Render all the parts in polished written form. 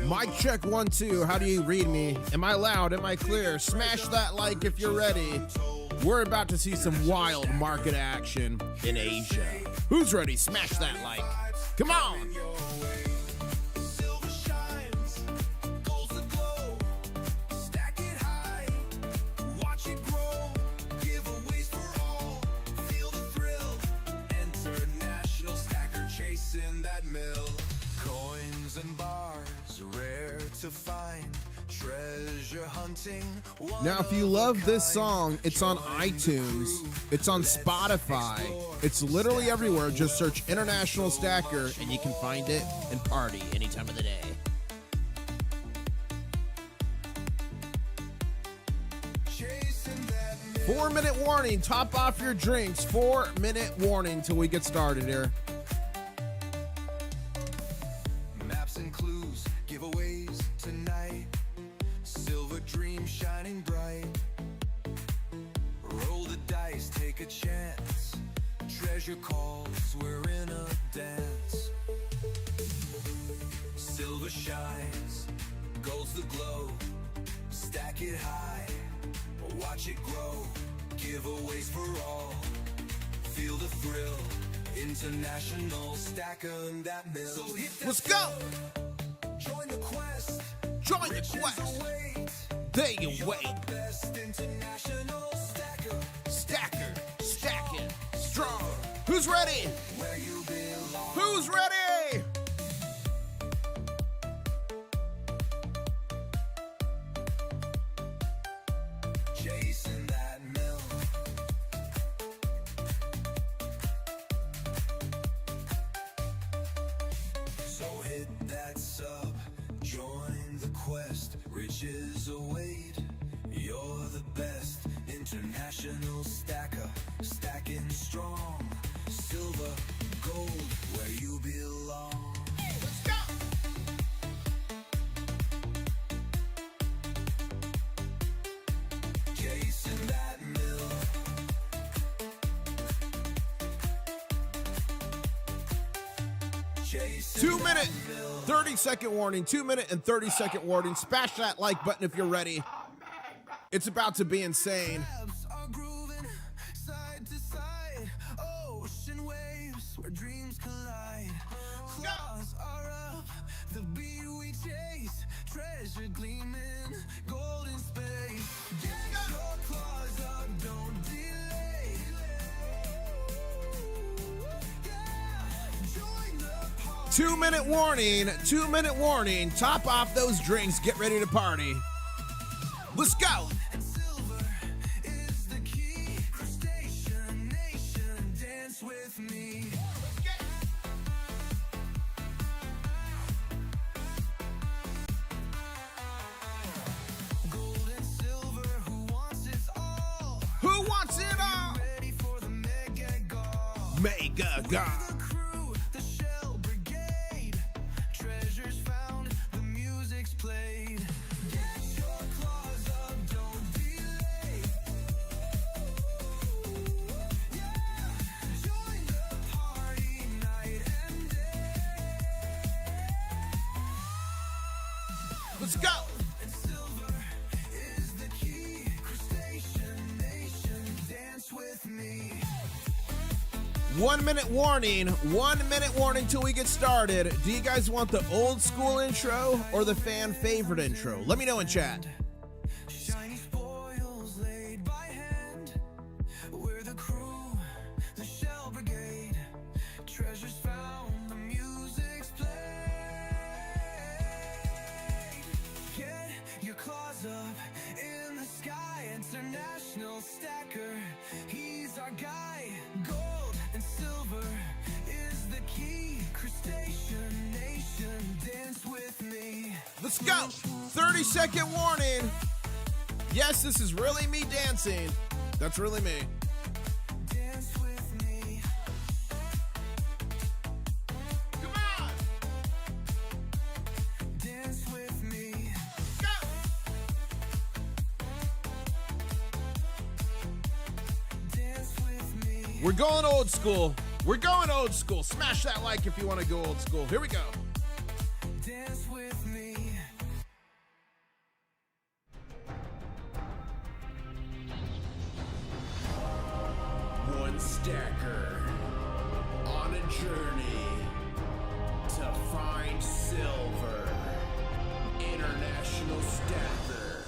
Mic check 1 2. How do you read me? Am I loud? Am I clear? Smash that like if you're ready. We're about to see some wild market action in Asia. Who's ready? Smash that like. Come on. Now, if you love this song, it's on iTunes, it's on Spotify, it's literally everywhere. Just search International Stacker and you can find it and party any time of the day. Four-minute warning, top off your drinks. 4-minute warning till we get started here. Maps and clues, giveaways tonight. Silver dream shining bright. Roll the dice, take a chance. Treasure calls, we're in a dance. Silver shines, gold's the glow. Stack it high, watch it grow. Giveaways for all, feel the thrill. International Stacker that mill. So let's go! Join the quest. Join the quest. There you wait. Best international stacker. Stacker, stacking, strong. Who's ready? Where you belong. Who's ready? Chasing that mill. So hit that sub. Join the quest. Riches await. You're the best. International stacker. Stacking strong. Silver, gold, where you belong. Let's go! Chasing that mill. Chasing 2 minute, 30-second warning. 2 minute and 30-second warning. Smash that like button if you're ready. It's about to be insane. Are grooving side to side. Ocean waves where dreams collide. Claws are up, the beat we chase. Treasure gleaming, golden space. Get your claws up, don't delay. Yeah, join the party. 2 minute warning. 2 minute warning. Top off those drinks. Get ready to party. Let's go. And silver is the key. Crustacean nation, dance with me. Gold and silver, who wants it all? Who wants it all? Ready for the mega gall. Mega God. The crew, the shell brigade. Treasures found, the music's played. Get your claws up, don't delay. Yeah, join the party night and day. Let's go. And silver is the key. Crustacean nation, dance with me. 1 minute warning. 1 minute warning till we get started. Do you guys want the old school intro or the fan favorite intro? Let me know in chat. Shiny spoils laid by hand. We're the crew, the shell brigade. Treasures found, the music's played. Get your claws up in the sky. International stacker, he's our guy. Gold and silver is the key. Crustacean nation, dance with me. Let's go. 30-second warning. Yes, this is really me dancing. That's really me. Dance with me. Come on. Dance with me. Go. Dance with me. We're going old school. We're going old school. Smash that like if you want to go old school. Here we go. Dance with me. Intl-Stacker on a journey to find silver. International Stacker.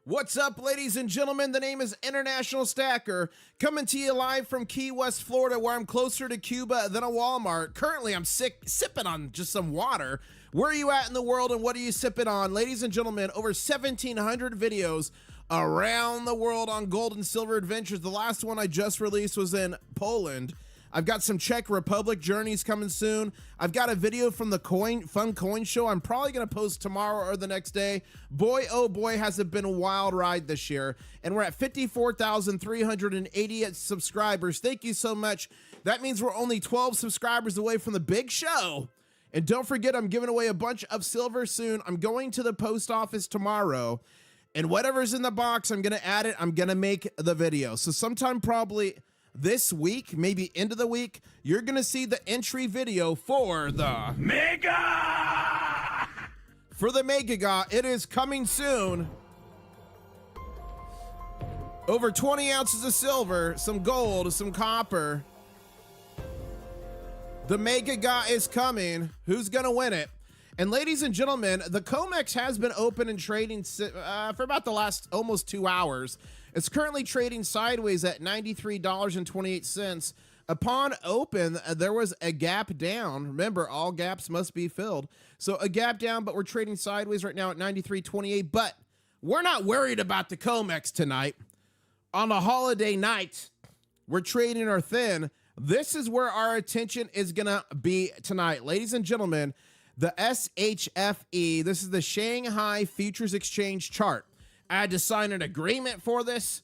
What's up, ladies and gentlemen? The name is International Stacker, coming to you live from Key West, Florida, where I'm closer to Cuba than a Walmart. Currently, I'm sipping on just some water. Where are you at in the world, and what are you sipping on? Ladies and gentlemen, over 1,700 videos around the world on gold and silver adventures. The last one I just released was in Poland. I've got some Czech Republic journeys coming soon. I've got a video from the Fun Coin Show I'm probably going to post tomorrow or the next day. Boy, oh boy, has it been a wild ride this year. And we're at 54,388 subscribers. Thank you so much. That means we're only 12 subscribers away from the big show. And don't forget, I'm giving away a bunch of silver soon. I'm going to the post office tomorrow. And whatever's in the box, I'm going to add it. I'm going to make the video. So sometime probably this week, maybe end of the week, you're going to see the entry video for the Mega! For the Mega, it is coming soon. Over 20 ounces of silver, some gold, some copper. The Mega is coming. Who's going to win it? And ladies and gentlemen, the COMEX has been open and trading for about the last almost 2 hours. It's currently trading sideways at $93.28. Upon open, there was a gap down. Remember, all gaps must be filled. So a gap down, but we're trading sideways right now at $93.28. But we're not worried about the COMEX tonight. On a holiday night, we're trading our thin. This is where our attention is going to be tonight. Ladies and gentlemen, the SHFE, this is the Shanghai Futures Exchange chart. I had to sign an agreement for this.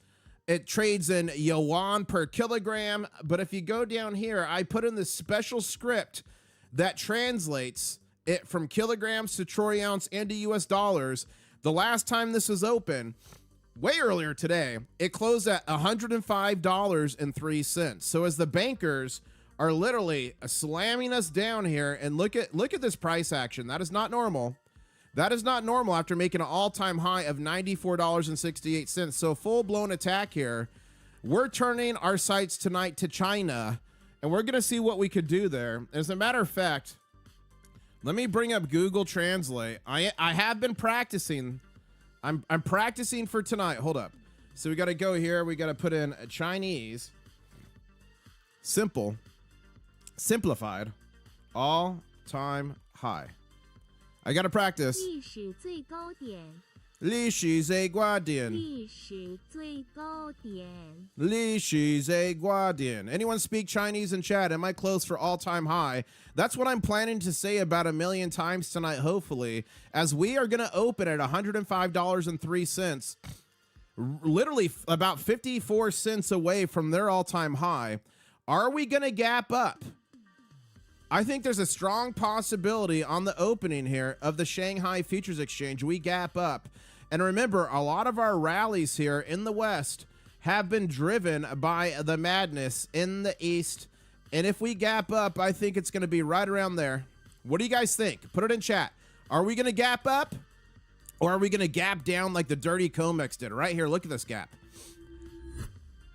It trades in yuan per kilogram. But if you go down here, I put in this special script that translates it from kilograms to troy ounce and to US dollars. The last time this was open, way earlier today, it closed at $105.03. So as the bankers are literally slamming us down here, and look at this price action. That is not normal. That is not normal after making an all-time high of $94.68. So full-blown attack here. We're turning our sights tonight to China, and we're going to see what we could do there. As a matter of fact, let me bring up Google Translate. I have been practicing. I'm practicing for tonight. Hold up. So we got to go here. We got to put in a Chinese. Simplified, all-time high. I gotta practice. 历史最高点，历史最高点，历史最高点。历史最高点. Anyone speak Chinese in chat? Am I close for all-time high? That's what I'm planning to say about 1 million times tonight, hopefully, as we are gonna open at $105.03. Literally about 54 cents away from their all-time high. Are we gonna gap up? I think there's a strong possibility on the opening here of the Shanghai Futures Exchange. We gap up. And remember, a lot of our rallies here in the West have been driven by the madness in the East. And if we gap up, I think it's going to be right around there. What do you guys think? Put it in chat. Are we going to gap up? Or are we going to gap down like the dirty COMEX did? Right here, look at this gap.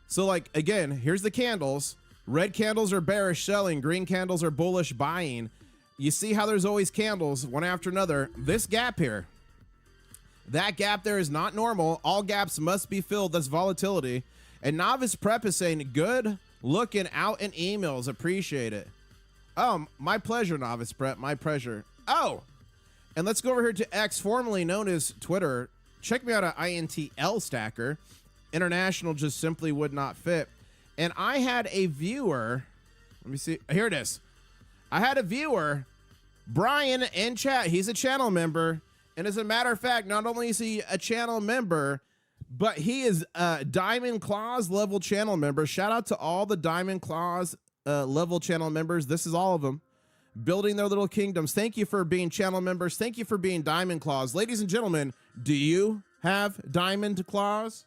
So, like, again, here's the candles. Red candles are bearish selling. Green candles are bullish buying. You see how there's always candles one after another. This gap here, that gap there is not normal. All gaps must be filled. That's volatility. And Novice Prep is saying, good looking out in emails. Appreciate it. Oh, my pleasure, Novice Prep. My pleasure. Oh, and let's go over here to X, formerly known as Twitter. Check me out at Intl-Stacker. International just simply would not fit. And I had a viewer, let me see, here it is. I had a viewer, Brian, in chat. He's a channel member. And as a matter of fact, not only is he a channel member, but he is a Diamond Claws level channel member. Shout out to all the Diamond Claws level channel members. This is all of them. Building their little kingdoms. Thank you for being channel members. Thank you for being Diamond Claws. Ladies and gentlemen, do you have Diamond Claws?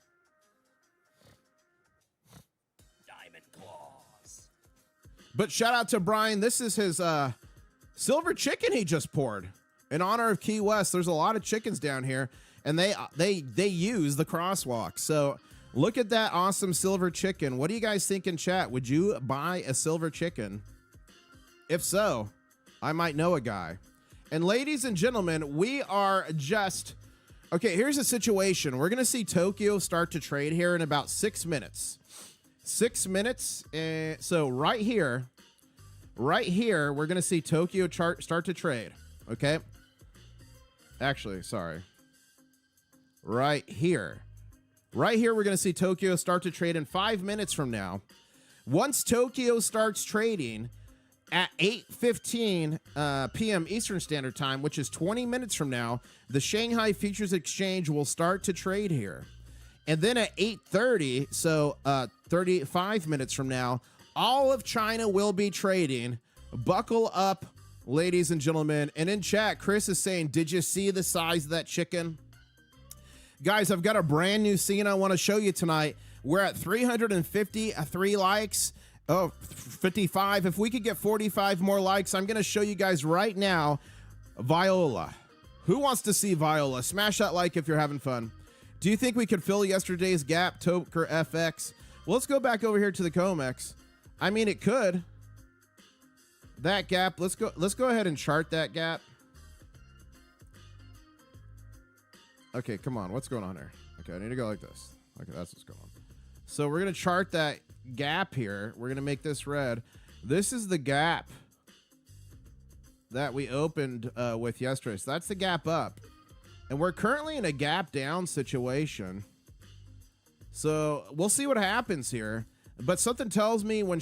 But shout out to Brian. This is his silver chicken he just poured in honor of Key West. There's a lot of chickens down here, and they use the crosswalk. So Look at that awesome silver chicken. What do you guys think in chat? Would you buy a silver chicken? If so, I might know a guy. And ladies and gentlemen, we are just... Okay, here's the situation. We're going to see Tokyo start to trade here in about 6 minutes. 6 minutes. So right here, we're going to see Tokyo start to trade. Okay? Actually, sorry. Right here, we're going to see Tokyo start to trade in 5 minutes from now. Once Tokyo starts trading at 8:15 p.m. Eastern Standard Time, which is 20 minutes from now, the Shanghai Futures Exchange will start to trade here. And then at 8:30, so 35 minutes from now, all of China will be trading. Buckle up, ladies and gentlemen. And in chat, Chris is saying, did you see the size of that chicken? Guys, I've got a brand new scene I want to show you tonight. We're at 353 likes. Oh, 55. If we could get 45 more likes, I'm going to show you guys right now Viola. Who wants to see Viola? Smash that like if you're having fun. Do you think we could fill yesterday's gap, Toker FX? Well, let's go back over here to the COMEX. I mean, it could. That gap, let's go ahead and chart that gap. Okay, come on. What's going on here? Okay, I need to go like this. Okay, that's what's going on. So we're going to chart that gap here. We're going to make this red. This is the gap that we opened with yesterday. So that's the gap up. And we're currently in a gap down situation. So we'll see what happens here. But something tells me when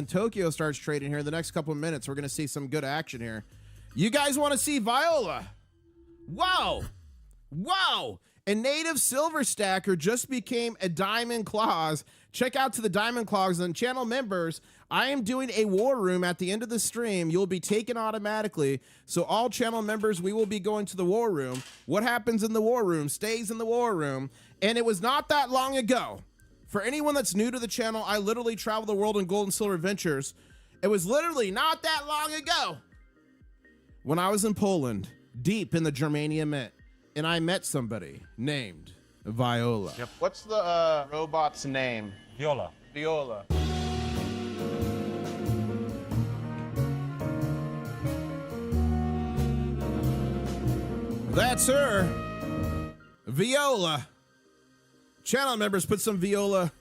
Tokyo starts trading here in the next couple of minutes, we're going to see some good action here. You guys want to see Viola? Wow. Wow. A native silver stacker just became a diamond clause. Check out to the diamond clause and channel members. I am doing a war room at the end of the stream. You'll be taken automatically. So all channel members, we will be going to the war room. What happens in the war room stays in the war room. And it was not that long ago. For anyone that's new to the channel, I literally travel the world in gold and silver ventures. It was literally not that long ago when I was in Poland, deep in the Germania Mint. And I met somebody named Viola. Yep. What's the robot's name? Viola. Viola. That's her. Viola. Channel members, put some Viola.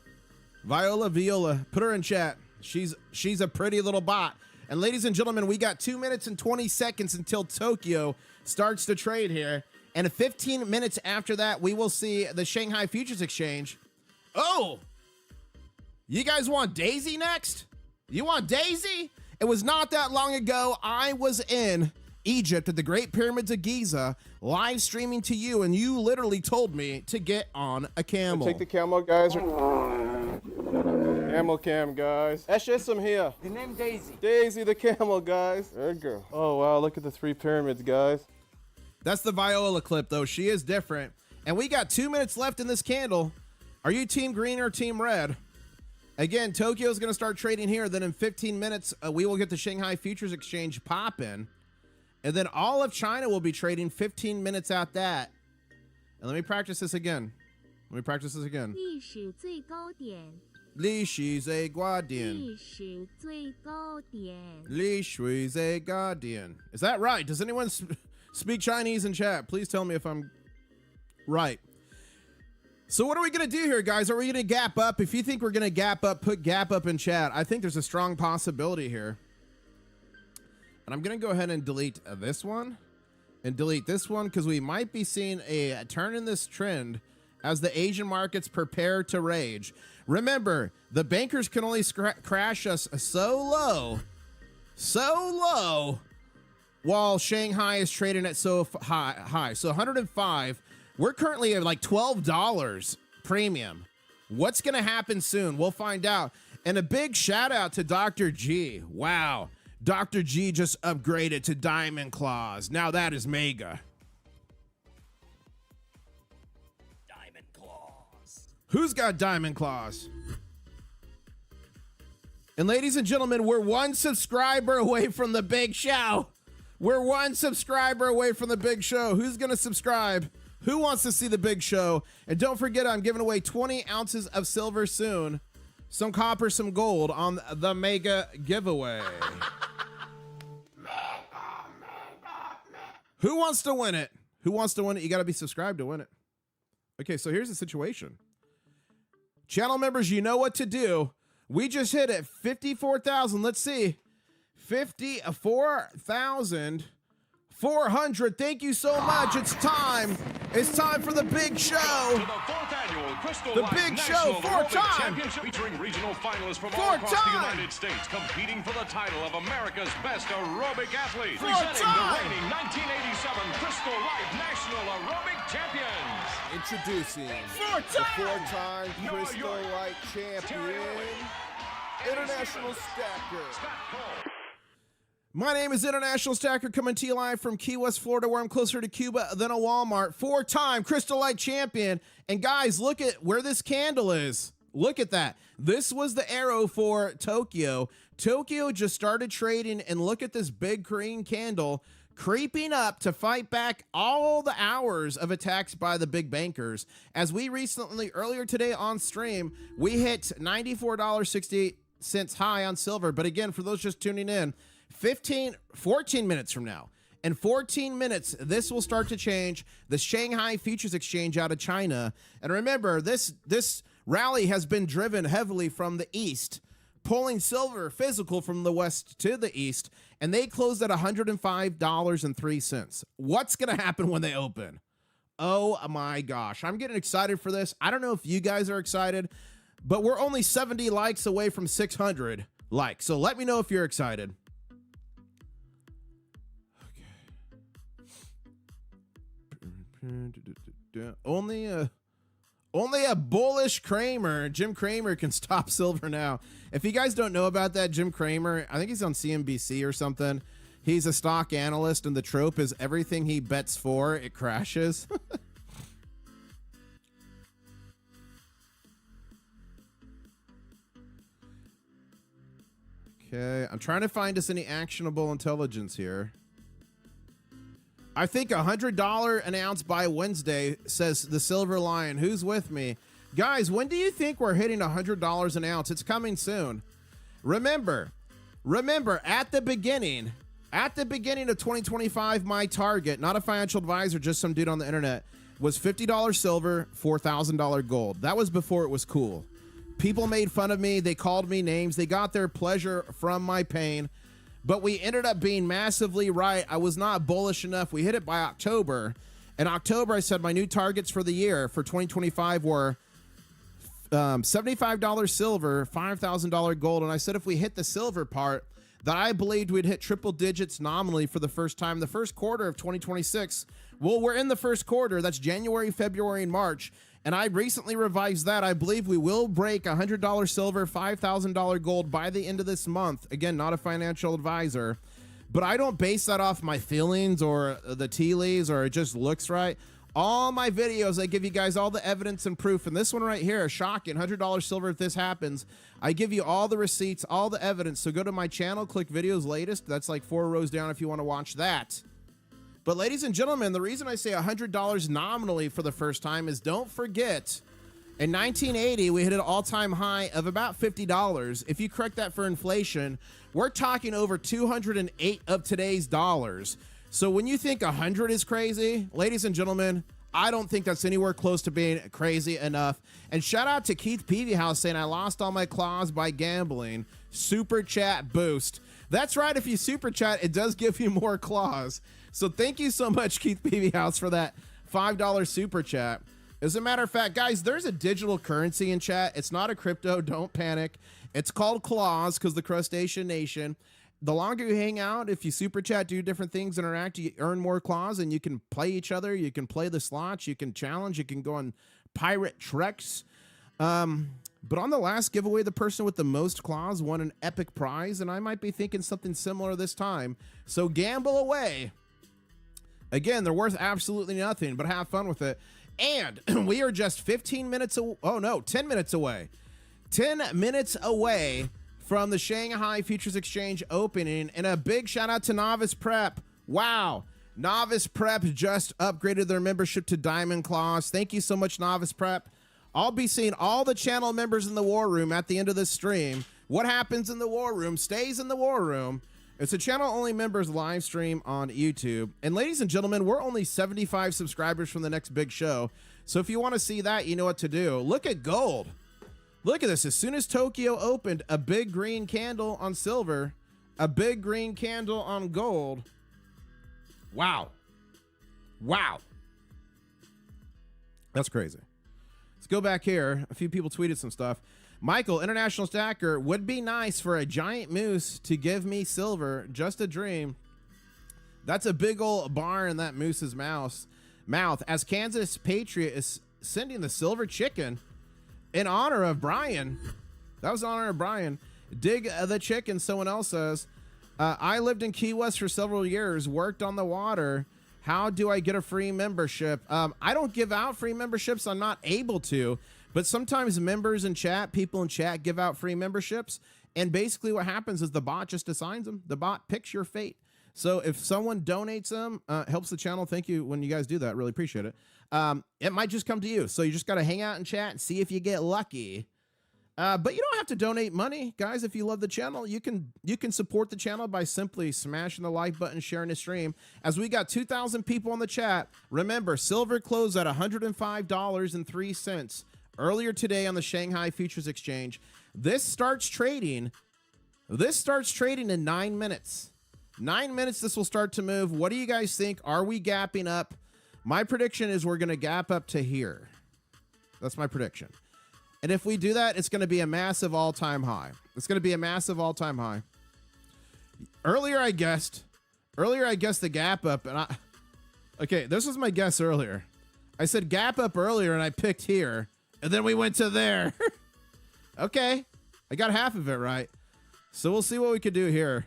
Viola. Put her in chat. She's a pretty little bot. And ladies and gentlemen, we got 2 minutes and 20 seconds until Tokyo starts to trade here. And 15 minutes after that, we will see the Shanghai Futures Exchange. Oh, you guys want Daisy next? You want Daisy? It was not that long ago. I was in Egypt at the Great Pyramids of Giza, live streaming to you, and you literally told me to get on a camel. Take the camel, guys. Camel cam, guys. Eshesam here. The name Daisy. Daisy the camel, guys. There you go. Oh, wow. Look at the 3 pyramids, guys. That's the Viola clip, though. She is different. And we got 2 minutes left in this candle. Are you team green or team red? Again, Tokyo's going to start trading here. Then in 15 minutes, we will get the Shanghai Futures Exchange popping. And then all of China will be trading 15 minutes at that. And let me practice this again.历史最高点。历史最高点。历史最高点。历史最高点. Is that right? Does anyone speak Chinese in chat? Please tell me if I'm right. So what are we going to do here, guys? Are we going to gap up? If you think we're going to gap up, put gap up in chat. I think there's a strong possibility here. And I'm going to go ahead and delete this one and delete this one because we might be seeing a turn in this trend as the Asian markets prepare to rage. Remember, the bankers can only crash us so low, while Shanghai is trading at so high. So 105. We're currently at like $12 premium. What's going to happen soon? We'll find out. And a big shout out to Dr. G. Wow. Dr. G just upgraded to Diamond Claws. Now that is mega. Diamond Claws. Who's got Diamond Claws? And ladies and gentlemen, we're 1 subscriber away from the big show. We're 1 subscriber away from the big show. Who's going to subscribe? Who wants to see the big show? And don't forget, I'm giving away 20 ounces of silver soon. Some copper, some gold on the mega giveaway. Who wants to win it? Who wants to win it? You got to be subscribed to win it. Okay, so here's the situation. Channel members, you know what to do. We just hit it 54,000. Let's see. 54,400. Thank you so much. It's time. It's time for the big show. To the fourth annual Crystal The Light big National show, fourth Aerobic time. Championship featuring regional finalists from all Fourth across time. the United States competing for the title of America's best aerobic athlete. Fourth Presenting time. the reigning 1987 Crystal Light National Aerobic Champions. Introducing Fourth the time. four-time New Crystal York. Light champion, International Stacker. Scott Cole. My name is International Stacker, coming to you live from Key West, Florida, where I'm closer to Cuba than a Walmart. Four-time Crystal Light champion. And guys, look at where this candle is. Look at that. This was the arrow for Tokyo. Tokyo just started trading, and look at this big green candle creeping up to fight back all the hours of attacks by the big bankers. As we recently, earlier today on stream, we hit $94.68 high on silver. But again, for those just tuning in, 14 minutes from now, in 14 minutes, this will start to change. The Shanghai Futures Exchange out of China. And remember, this rally has been driven heavily from the east, pulling silver physical from the west to the east, and they closed at $105.03. What's going to happen when they open? Oh my gosh, I'm getting excited for this. I don't know if you guys are excited, but we're only 70 likes away from 600 likes. So let me know if you're excited. Okay. Only a bullish Cramer, Jim Cramer, can stop silver now. If you guys don't know about that, Jim Cramer, I think he's on CNBC or something. He's a stock analyst, and the trope is everything he bets for, it crashes. Okay, I'm trying to find us any actionable intelligence here. I think $100 an ounce by Wednesday, says the Silver Lion. Who's with me? Guys, when do you think we're hitting $100 an ounce? It's coming soon. Remember, at the beginning of 2025, my target, not a financial advisor, just some dude on the internet, was $50 silver, $4,000 gold. That was before it was cool. People made fun of me. They called me names. They got their pleasure from my pain. But we ended up being massively right. I was not bullish enough. We hit it by October. In October, I said my new targets for the year for 2025 were $75 silver, $5,000 gold. And I said if we hit the silver part, that I believed we'd hit triple digits nominally for the first time. The first quarter of 2026. Well, we're in the first quarter. That's January, February, and March. And I recently revised that. I believe we will break $100 silver, $5,000 gold by the end of this month. Again, not a financial advisor, but I don't base that off my feelings or the tea leaves or it just looks right. All my videos, I give you guys all the evidence and proof. And this one right here, shocking, $100 silver if this happens. I give you all the receipts, all the evidence. So go to my channel, click videos latest. That's like 4 rows down if you want to watch that. But ladies and gentlemen, the reason I say $100 nominally for the first time is don't forget, in 1980, we hit an all-time high of about $50. If you correct that for inflation, we're talking over 208 of today's dollars. So when you think 100 is crazy, ladies and gentlemen, I don't think that's anywhere close to being crazy enough. And shout out to Keith Peavyhouse saying I lost all my claws by gambling. Super chat boost. That's right. If you super chat, it does give you more claws. So thank you so much, Keith Peavyhouse, for that $5 super chat. As a matter of fact, guys, there's a digital currency in chat. It's not a crypto. Don't panic. It's called claws because the crustacean nation. The longer you hang out, if you super chat, do different things, interact, you earn more claws, and you can play each other. You can play the slots. You can challenge. You can go on pirate treks. But on the last giveaway, the person with the most claws won an epic prize, and I might be thinking something similar this time. So gamble away. Again, they're worth absolutely nothing, but have fun with it. And we are just 10 minutes away. 10 minutes away from the Shanghai Futures Exchange opening. And a big shout out to Novice Prep. Wow. Novice Prep just upgraded their membership to Diamond Claws. Thank you so much, Novice Prep. I'll be seeing all the channel members in the War Room at the end of this stream. What happens in the War Room stays in the War Room. It's a channel-only members live stream on YouTube. And ladies and gentlemen, we're only 75 subscribers from the next big show. So if you want to see that, you know what to do. Look at gold. Look at this. As soon as Tokyo opened, a big green candle on silver, a big green candle on gold. Wow. Wow. That's crazy. Let's go back here. A few people tweeted some stuff. Michael, International Stacker, would be nice for a giant moose to give me silver. Just a dream. That's a big old bar in that moose's mouth. As Kansas Patriot is sending the silver chicken in honor of Brian. That was in honor of Brian. Dig the chicken, someone else says. I lived in Key West for several years, worked on the water. How do I get a free membership? I don't give out free memberships. I'm not able to. But sometimes members in chat, people in chat give out free memberships. And basically what happens is the bot just assigns them. The bot picks your fate. So if someone donates them, helps the channel. Thank you when you guys do that. Really appreciate it. It might just come to you. So you just got to hang out in chat and see if you get lucky. But you don't have to donate money, guys. If you love the channel, you can support the channel by simply smashing the like button, sharing the stream. As we got 2,000 people in the chat, remember, silver closed at $105.03 earlier today on the Shanghai Futures Exchange. This starts trading in 9 minutes. 9 minutes, this will start to move. What do you guys think? Are we gapping up? My prediction is we're going to gap up to here. That's my prediction. And if we do that, it's going to be a massive all-time high. It's going to be a massive all-time high. Earlier I guessed the gap up, and okay, this was my guess earlier. I said gap up earlier, and I picked here, and then we went to there. Okay, I got half of it right. So we'll see what we could do here.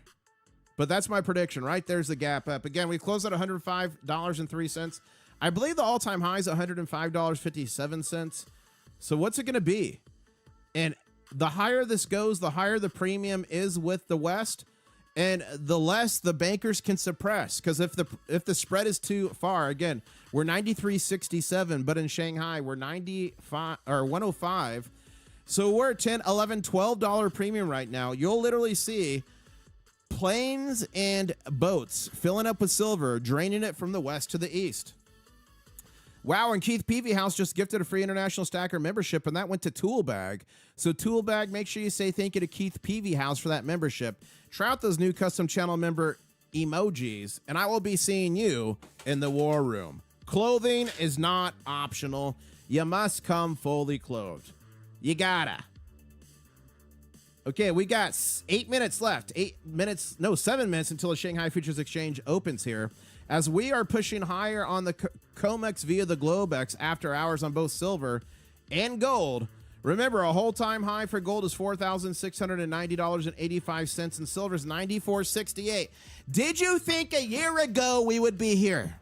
But that's my prediction. Right there's the gap up. Again, we closed at $105.03. I believe the all-time high is $105.57. So what's it going to be? And the higher this goes, the higher the premium is with the West, and the less the bankers can suppress. Because if the spread is too far, again, we're 93.67, but in Shanghai we're 95 or 105. So we're at $10, $11, $12 premium right now. You'll literally see planes and boats filling up with silver, draining it from the west to the east. Wow, and Keith Peavy House just gifted a free International Stacker membership, and that went to Toolbag. So Toolbag, make sure you say thank you to Keith Peavy House for that membership. Try out those new custom channel member emojis, and I will be seeing you in the War Room. Clothing is not optional. You must come fully clothed. You gotta. Okay, we got 8 minutes left. 7 minutes until the Shanghai Futures Exchange opens here. As we are pushing higher on the COMEX via the Globex after hours on both silver and gold. Remember, a whole time high for gold is $4,690.85 and silver is $94.68. Did you think a year ago we would be here?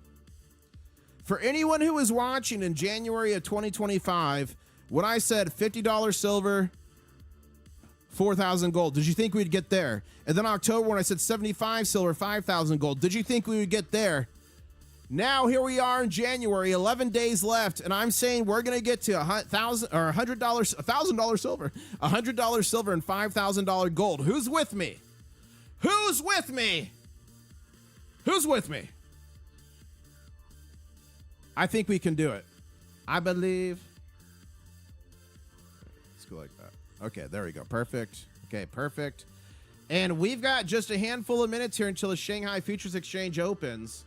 For anyone who was watching in January of 2025, when I said $50 silver, 4,000 gold, did you think we'd get there? And then October when I said 75 silver, 5,000 gold, did you think we would get there? Now here we are in January, 11 days left, and I'm saying we're gonna get to $1,000 silver, $100 silver, and $5,000 gold. Who's with me? Who's with me? Who's with me? I think we can do it. I believe. Let's go like that. Okay, there we go. Perfect. Okay, perfect. And we've got just a handful of minutes here until the Shanghai Futures Exchange opens.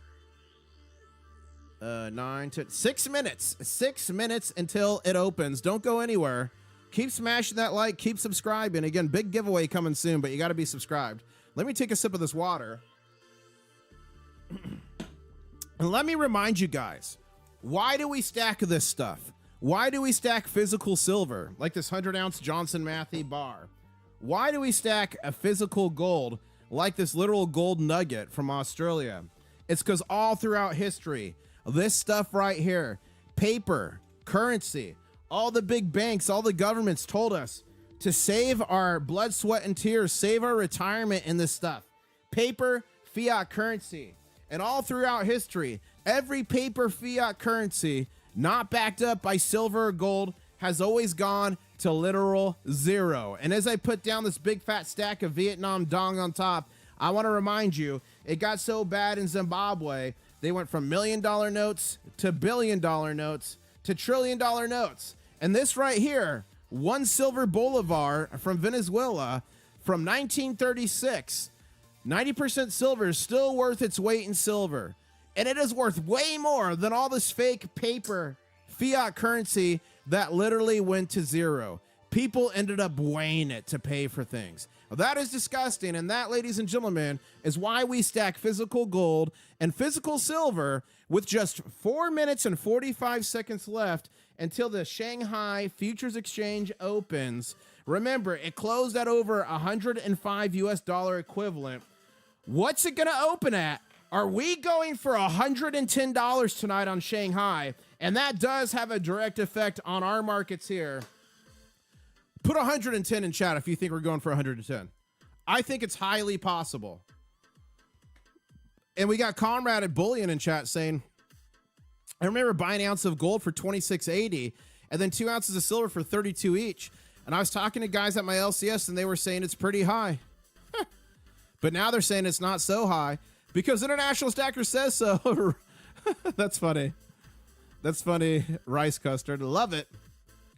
6 minutes. 6 minutes until it opens. Don't go anywhere. Keep smashing that like. Keep subscribing. Again, big giveaway coming soon, but you got to be subscribed. Let me take a sip of this water. And let me remind you guys, why do we stack this stuff? Why do we stack physical silver, like this 100-ounce Johnson Matthey bar? Why do we stack a physical gold, like this literal gold nugget from Australia? It's because all throughout history, this stuff right here, paper, currency, all the big banks, all the governments told us to save our blood, sweat, and tears, save our retirement in this stuff. Paper, fiat currency. And all throughout history, every paper fiat currency not backed up by silver or gold has always gone to literal zero. And as I put down this big fat stack of Vietnam dong on top, I want to remind you, it got so bad in Zimbabwe, they went from $1 million notes to $1 billion notes to $1 trillion notes. And this right here, one silver bolivar from Venezuela from 1936, 90% silver is still worth its weight in silver. And it is worth way more than all this fake paper fiat currency that literally went to zero. People ended up weighing it to pay for things. Well, that is disgusting. And that, ladies and gentlemen, is why we stack physical gold and physical silver with just 4 minutes and 45 seconds left until the Shanghai Futures Exchange opens. Remember, it closed at over 105 US dollar equivalent. What's it going to open at? Are we going for $110 tonight on Shanghai? And that does have a direct effect on our markets here. Put 110 in chat if you think we're going for 110. I think it's highly possible. And we got Conrad at Bullion in chat saying, I remember buying an ounce of gold for $26.80 and then 2 ounces of silver for $32 each. And I was talking to guys at my LCS and they were saying it's pretty high. But now they're saying it's not so high because International Stacker says so. That's funny. That's funny, Rice Custard. Love it.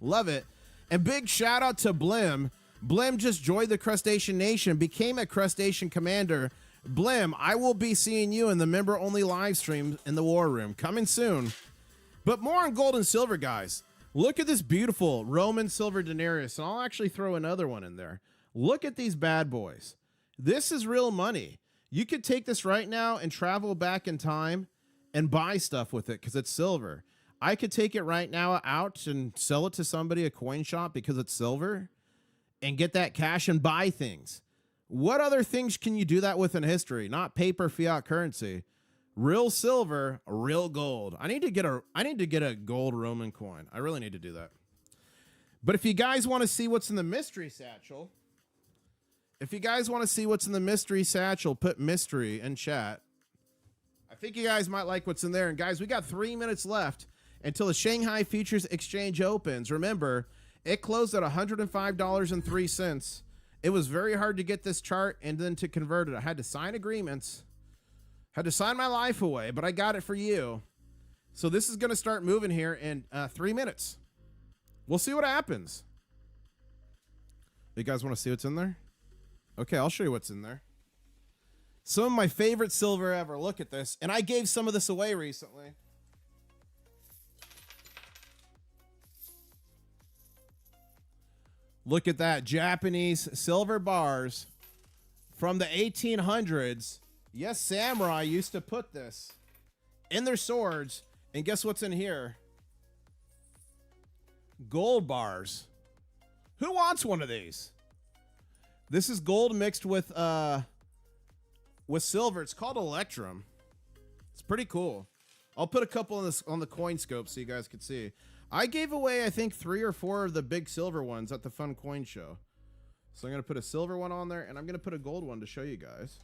Love it. And big shout out to Blim. Blim just joined the Crustacean Nation, became a Crustacean Commander. Blim, I will be seeing you in the member-only live stream in the War Room. Coming soon. But more on gold and silver, guys. Look at this beautiful Roman silver denarius, and I'll actually throw another one in there. Look at these bad boys. This is real money. You could take this right now and travel back in time and buy stuff with it because it's silver. I could take it right now out and sell it to somebody, a coin shop, because it's silver, and get that cash and buy things. What other things can you do that with in history? Not paper fiat currency. Real silver, real gold. I need to get a gold Roman coin. I really need to do that. But if you guys want to see what's in the mystery satchel, put mystery in chat. I think you guys might like what's in there. And guys, we got 3 minutes left until the Shanghai Futures Exchange opens. Remember, it closed at $105.03. It was very hard to get this chart and then to convert it. I had to sign agreements, had to sign my life away, but I got it for you. So this is going to start moving here in 3 minutes. We'll see what happens. You guys want to see what's in there? Okay, I'll show you what's in there. Some of my favorite silver ever. Look at this. And I gave some of this away recently. Look at that. Japanese silver bars from the 1800s. Yes, samurai used to put this in their swords. And guess what's in here? Gold bars. Who wants one of these? This is gold mixed with silver. It's called Electrum. It's pretty cool. I'll put a couple on the coin scope so you guys can see. I gave away, I think, 3 or 4 of the big silver ones at the Fun Coin Show. So I'm going to put a silver one on there, and I'm going to put a gold one to show you guys.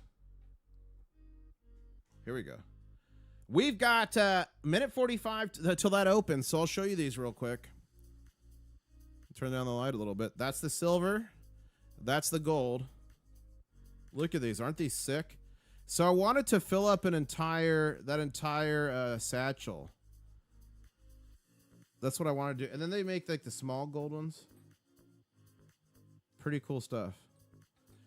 Here we go. We've got minute 45 till that opens, so I'll show you these real quick. Turn down the light a little bit. That's the silver. That's the gold. Look at these. Aren't these sick? So I wanted to fill up that entire satchel. That's what I want to do. And then they make like the small gold ones. Pretty cool stuff.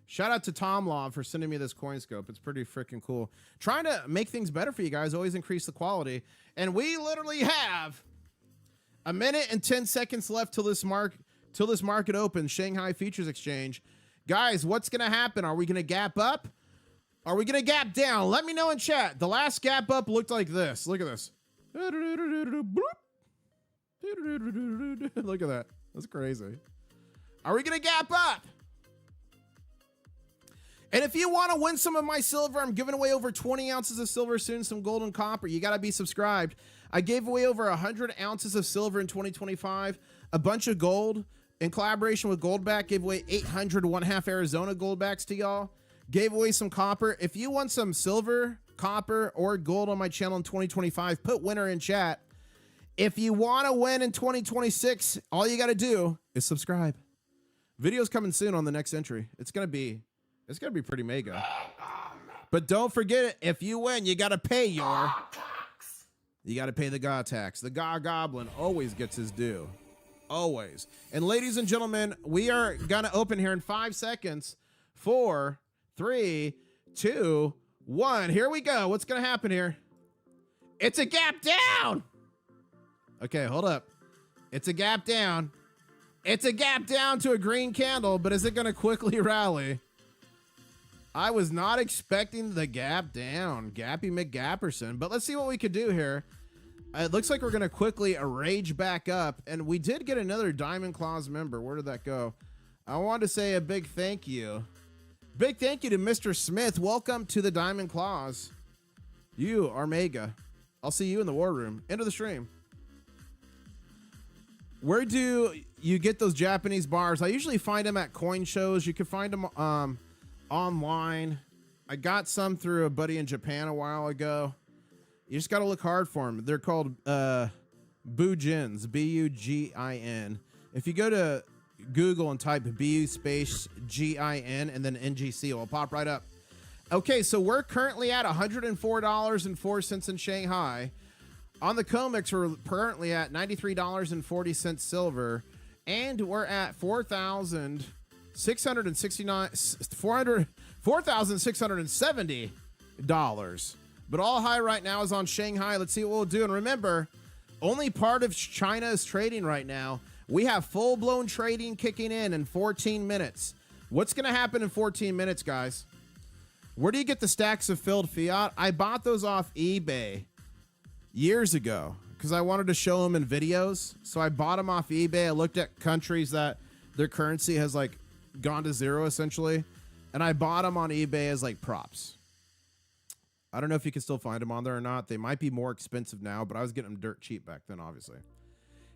Shout out to Tom Law for sending me this coin scope. It's pretty freaking cool. Trying to make things better for you guys. Always increase the quality. And we literally have a minute and 10 seconds left till this market opens. Shanghai Futures Exchange. Guys, what's going to happen? Are we going to gap up? Are we going to gap down? Let me know in chat. The last gap up looked like this. Look at this. Look at that. That's crazy. Are we going to gap up? And if you want to win some of my silver, I'm giving away over 20 ounces of silver soon, some gold and copper. You got to be subscribed. I gave away over 100 ounces of silver in 2025, a bunch of gold. In collaboration with Goldback, gave away 800 1/2 Arizona Goldbacks to y'all. Gave away some copper. If you want some silver copper, or gold on my channel in 2025, put winner in chat. If you want to win in 2026, all you got to do is subscribe. Video's coming soon on the next entry. It's gonna be pretty mega. But don't forget it. If you win, you got to pay the God tax. The God Goblin always gets his due. Always. And ladies and gentlemen, we are gonna open here in 5 seconds. 4, 3, 2, 1. Here we go. What's gonna happen here? It's a gap down. Okay, hold up. It's a gap down. It's a gap down to a green candle, but is it gonna quickly rally? I was not expecting the gap down. Gappy McGapperson. But let's see what we could do here. It looks like we're going to quickly rage back up. And we did get another Diamond Claws member. Where did that go? I wanted to say a big thank you. Big thank you to Mr. Smith. Welcome to the Diamond Claws. You are mega. I'll see you in the war room. End of the stream. Where do you get those Japanese bars? I usually find them at coin shows. You can find them online. I got some through a buddy in Japan a while ago. You just got to look hard for them. They're called Bugins, B-U-G-I-N. If you go to Google and type BU space G-I-N and then NGC, it'll pop right up. Okay, so we're currently at $104.04 in Shanghai. On the COMEX, we're currently at $93.40 silver, and we're at $4,670. But all high right now is on Shanghai. Let's see what we'll do. And remember, only part of China is trading right now. We have full-blown trading kicking in 14 minutes. What's going to happen in 14 minutes, guys? Where do you get the stacks of filled fiat? I bought those off eBay years ago because I wanted to show them in videos. So I bought them off eBay. I looked at countries that their currency has like gone to zero essentially. And I bought them on eBay as like props. I don't know if you can still find them on there or not. They might be more expensive now, but I was getting them dirt cheap back then, obviously.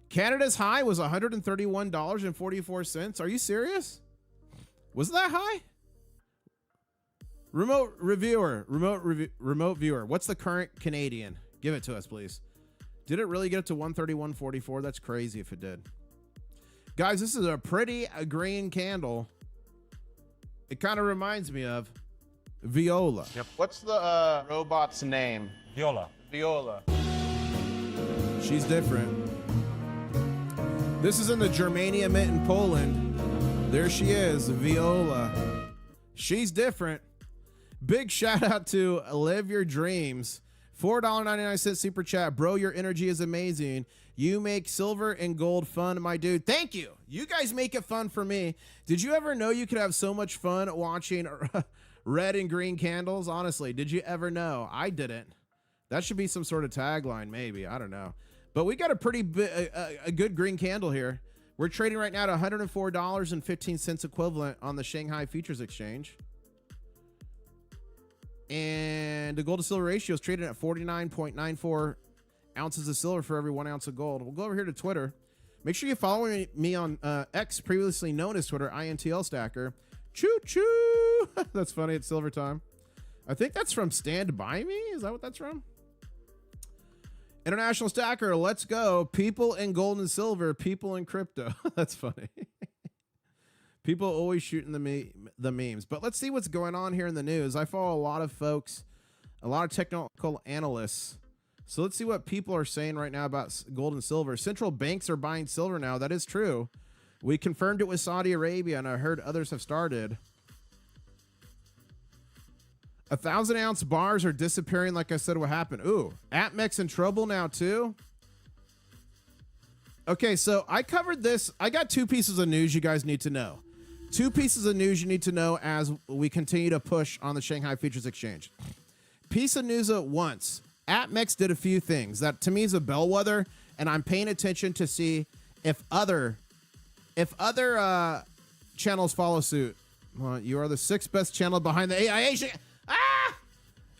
Canada's high was $131.44. Are you serious? Was that high? Remote viewer. What's the current Canadian? Give it to us, please. Did it really get up to 131.44? That's crazy if it did. Guys, this is a pretty green candle. It kind of reminds me of Viola. Yep. What's the robot's name? Viola. Viola. She's different. This is in the Germania Mint in Poland. There she is, Viola. She's different. Big shout out to Live Your Dreams. $4.99 super chat. Bro, your energy is amazing. You make silver and gold fun, my dude. Thank you. You guys make it fun for me. Did you ever know you could have so much fun watching red and green candles? Honestly, did you ever know? I didn't. That should be some sort of tagline, maybe. I don't know. But we got a pretty a good green candle here. We're trading right now at $104.15 equivalent on the Shanghai Futures Exchange. And the gold to silver ratio is trading at 49.94 ounces of silver for every 1 ounce of gold. We'll go over here to Twitter. Make sure you follow me on X, previously known as Twitter, Intl-Stacker. Choo choo. That's funny. It's silver time. I think that's from Stand By Me. Is that what that's from? International Stacker, let's go. People in gold and silver, people in crypto. That's funny. People always shooting the memes. But let's see what's going on here in the news. I follow a lot of folks, a lot of technical analysts. So let's see what people are saying right now about gold and silver. Central banks are buying silver now. That is true. We confirmed it with Saudi Arabia, and I heard others have started. 1,000-ounce bars are disappearing, like I said, what happened? Ooh, APMEX in trouble now, too? Okay, so I covered this. I got two pieces of news you guys need to know. Two pieces of news you need to know as we continue to push on the Shanghai Futures Exchange. Piece of news at once. APMEX did a few things that, to me, is a bellwether, and I'm paying attention to see if other channels follow suit. Well, you are the sixth best channel behind the AI Asian.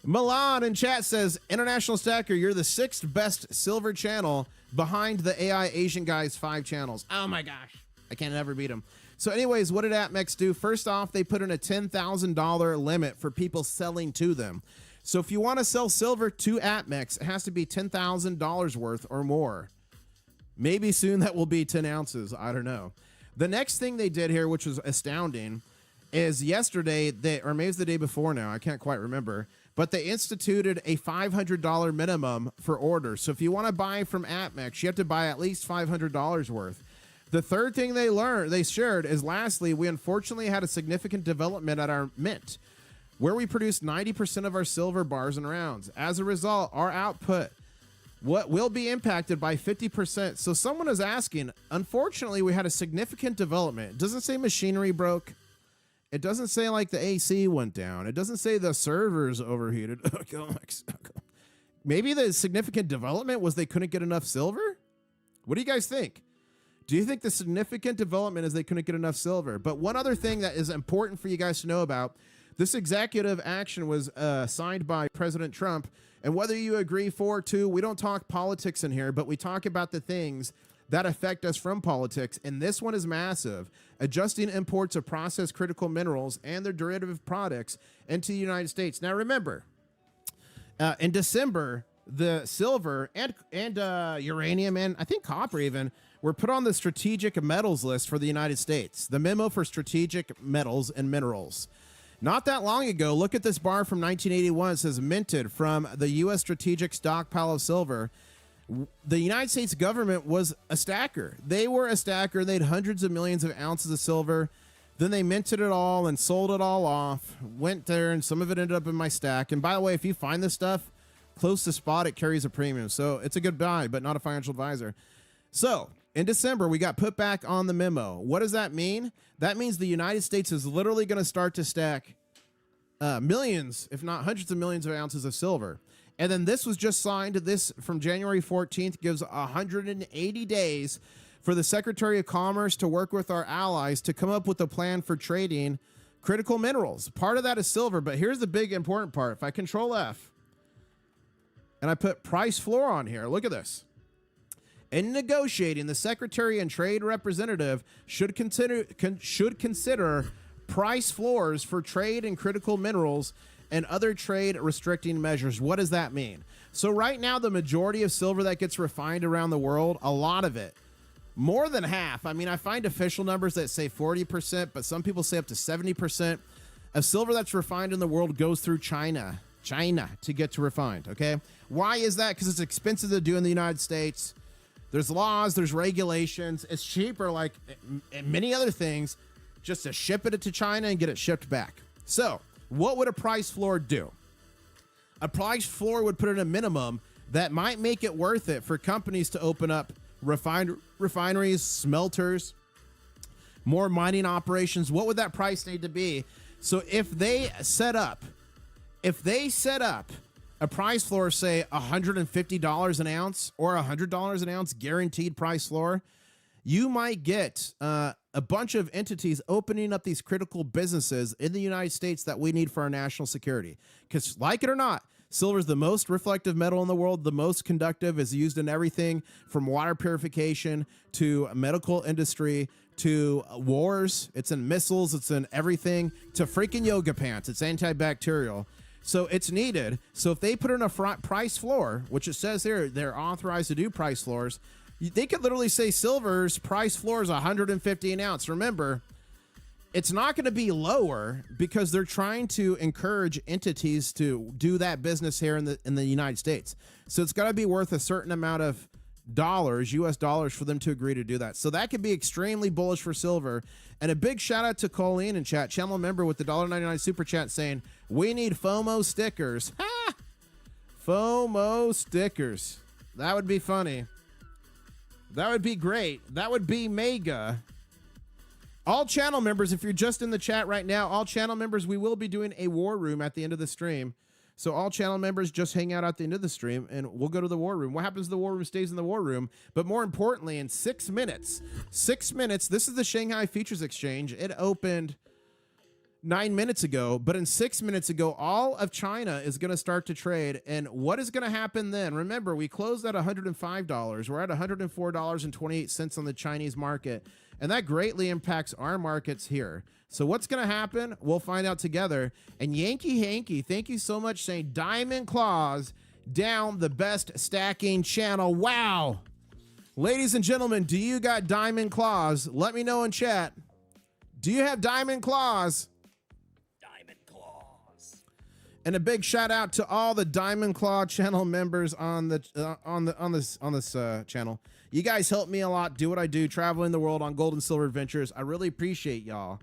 Milan in chat says, International Stacker, you're the sixth best silver channel behind the AI Asian guys 5 channels. Oh my gosh. I can't ever beat them. So anyways, what did APMEX do? First off, they put in a $10,000 limit for people selling to them. So if you want to sell silver to APMEX, it has to be $10,000 worth or more. Maybe soon that will be 10 ounces. I don't know. The next thing they did here, which was astounding, is yesterday, or maybe it's the day before now, I can't quite remember, but they instituted a $500 minimum for orders. So if you want to buy from APMEX, you have to buy at least $500 worth. The third thing they shared is, lastly, we unfortunately had a significant development at our mint, where we produce 90% of our silver bars and rounds. As a result, our output will be impacted by 50%. So someone is asking, unfortunately, we had a significant development. It doesn't say machinery broke. It doesn't say like the AC went down. It doesn't say the servers overheated. Maybe the significant development was they couldn't get enough silver? What do you guys think? Do you think the significant development is they couldn't get enough silver? But one other thing that is important for you guys to know about, this executive action was signed by President Trump. And whether you agree for or to, we don't talk politics in here, but we talk about the things that affect us from politics. And this one is massive. Adjusting imports of processed critical minerals and their derivative products into the United States. Now, remember, in December, the silver and uranium and I think copper even were put on the strategic metals list for the United States, the memo for strategic metals and minerals. Not that long ago, look at this bar from 1981. It says minted from the U.S. strategic stockpile of silver. The United States government was a stacker. They were a stacker. They had hundreds of millions of ounces of silver. Then they minted it all and sold it all off. Went there, and some of it ended up in my stack. And by the way, if you find this stuff close to spot, it carries a premium. So it's a good buy, but not a financial advisor. So in December, we got put back on the memo. What does that mean? That means the United States is literally going to start to stack millions, if not hundreds of millions of ounces of silver. And then this was just signed. This from January 14th gives 180 days for the Secretary of Commerce to work with our allies to come up with a plan for trading critical minerals. Part of that is silver, but here's the big important part. If I Control F and I put price floor on here, look at this. In negotiating, the Secretary and Trade Representative should consider price floors for trade in critical minerals and other trade restricting measures. What does that mean? So right now, the majority of silver that gets refined around the world, a lot of it, more than half. I mean, I find official numbers that say 40%, but some people say up to 70% of silver that's refined in the world goes through China to get to refined. Okay. Why is that? Because it's expensive to do in the United States. There's laws, there's regulations. It's cheaper, like many other things, just to ship it to China and get it shipped back. So what would a price floor do? A price floor would put in a minimum that might make it worth it for companies to open up refineries, smelters, more mining operations. What would that price need to be? So if they set up a price floor, say $150 an ounce or $100 an ounce, guaranteed price floor, you might get a bunch of entities opening up these critical businesses in the United States that we need for our national security. Because like it or not, silver is the most reflective metal in the world, the most conductive, is used in everything from water purification to medical industry to wars. It's in missiles. It's in everything, to freaking yoga pants. It's antibacterial. So it's needed. So if they put in a price floor, which it says here, they're authorized to do price floors, they could literally say silver's price floor is $150 an ounce. Remember, it's not going to be lower because they're trying to encourage entities to do that business here in the United States. So it's got to be worth a certain amount of dollars, US dollars, for them to agree to do that. So that could be extremely bullish for silver. And a big shout out to Colleen in chat, channel member with the $1.99 super chat, saying, we need FOMO stickers. Ha! FOMO stickers. That would be funny. That would be great. That would be mega. All channel members, if you're just in the chat right now, all channel members, we will be doing a war room at the end of the stream. So all channel members, just hang out at the end of the stream and we'll go to the war room. What happens in the war room stays in the war room. But more importantly, in 6 minutes, this is the Shanghai Futures Exchange. It opened 9 minutes ago, but in 6 minutes ago, all of China is going to start to trade. And what is going to happen then? Remember, we closed at $105. We're at $104.28 on the Chinese market. and that greatly impacts our markets here. So what's going to happen? We'll find out together. And Yankee Hanky, thank you so much, saying Diamond Claws down the best stacking channel. Wow. Ladies and gentlemen, do you got Diamond Claws? Let me know in chat. Do you have Diamond Claws? Diamond claws. And a big shout out to all the Diamond Claw channel members on this channel. You guys help me a lot. Do what I do, traveling the world on gold and silver adventures. I really appreciate y'all.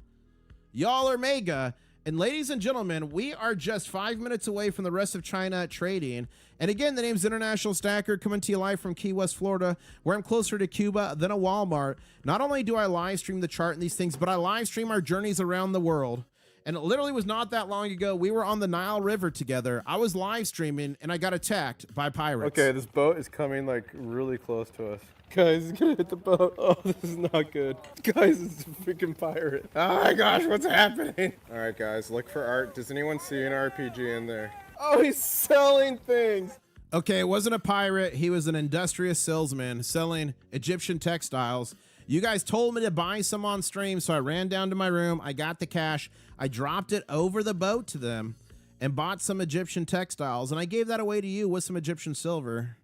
Y'all are mega. And ladies and gentlemen, we are just 5 minutes away from the rest of China trading. And again, the name's International Stacker, coming to you live from Key West, Florida, where I'm closer to Cuba than a Walmart. Not only do I live stream the chart and these things, but I live stream our journeys around the world. And it literally was not that long ago. We were on the Nile River together. I was live streaming and I got attacked by pirates. Okay, this boat is coming like really close to us. Guys, it's gonna hit the boat. Oh, this is not good. Guys, it's a freaking pirate. Oh my gosh, what's happening? All right, guys, look for art. Does anyone see an RPG in there? Oh, he's selling things. Okay, it wasn't a pirate. He was an industrious salesman selling Egyptian textiles. You guys told me to buy some on stream, so I ran down to my room. I got the cash. I dropped it over the boat to them and bought some Egyptian textiles, and I gave that away to you with some Egyptian silver.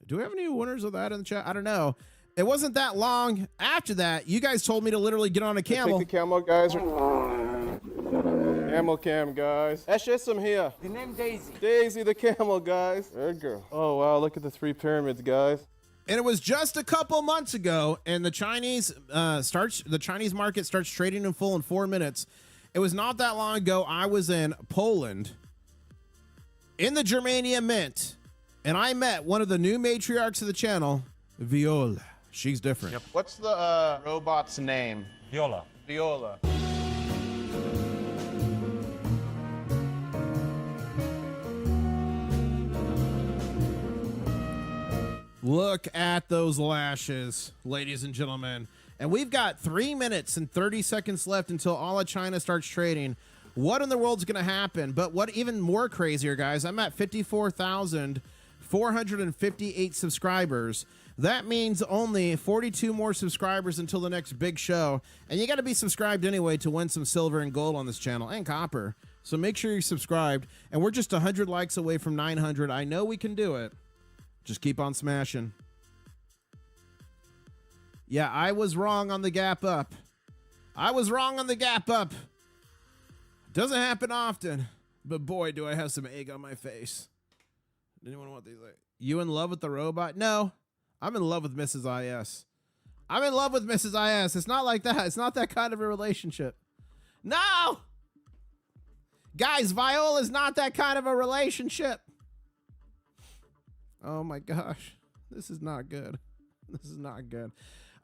Do we have any winners of that in the chat? I don't know. It wasn't that long after that. You guys told me to literally get on a camel. Take the camel, guys. Camel cam, guys. Eshism here. The name Daisy. Daisy the camel, guys. Good girl. Oh, wow, look at the 3 pyramids, guys. And it was just a couple months ago, and the Chinese market starts trading in full in 4 minutes. It was not that long ago. I was in Poland in the Germania Mint, and I met one of the new matriarchs of the channel, Viola. She's different. Yep. What's the robot's name? Viola. Viola. Look at those lashes, ladies and gentlemen. And we've got 3 minutes and 30 seconds left until all of China starts trading. What in the world's going to happen? But what even more crazier, guys, I'm at 54,458 subscribers. That means only 42 more subscribers until the next big show. And you got to be subscribed anyway to win some silver and gold on this channel, and copper. So make sure you're subscribed. And we're just 100 likes away from 900. I know we can do it. Just keep on smashing. Yeah, I was wrong on the gap up. I was wrong on the gap up. Doesn't happen often, but boy, do I have some egg on my face. Anyone want these? You in love with the robot? No, I'm in love with Mrs. IS. I'm in love with Mrs. IS. It's not like that. It's not that kind of a relationship. No! Guys, Viola's not that kind of a relationship. Oh my gosh. This is not good. This is not good.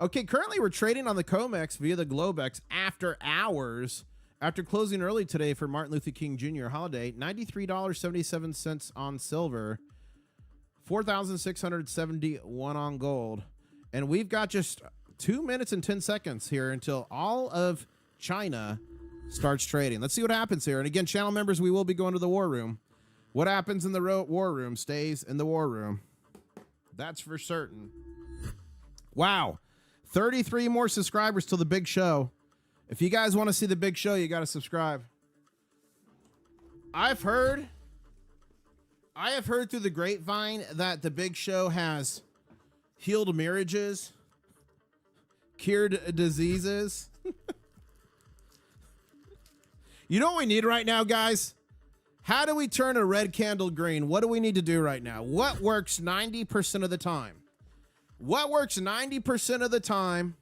Okay, currently we're trading on the COMEX via the Globex after hours. After closing early today for Martin Luther King Jr. holiday, $93.77 on silver, $4,671 on gold. And we've got just 2 minutes and 10 seconds here until all of China starts trading. Let's see what happens here. And again, channel members, we will be going to the war room. What happens in the war room stays in the war room. That's for certain. Wow. 33 more subscribers till the big show. If you guys want to see the big show, you got to subscribe. I have heard through the grapevine that the big show has healed marriages, cured diseases. You know what we need right now, guys? How do we turn a red candle green? What do we need to do right now? What works 90% of the time? What works 90% of the time?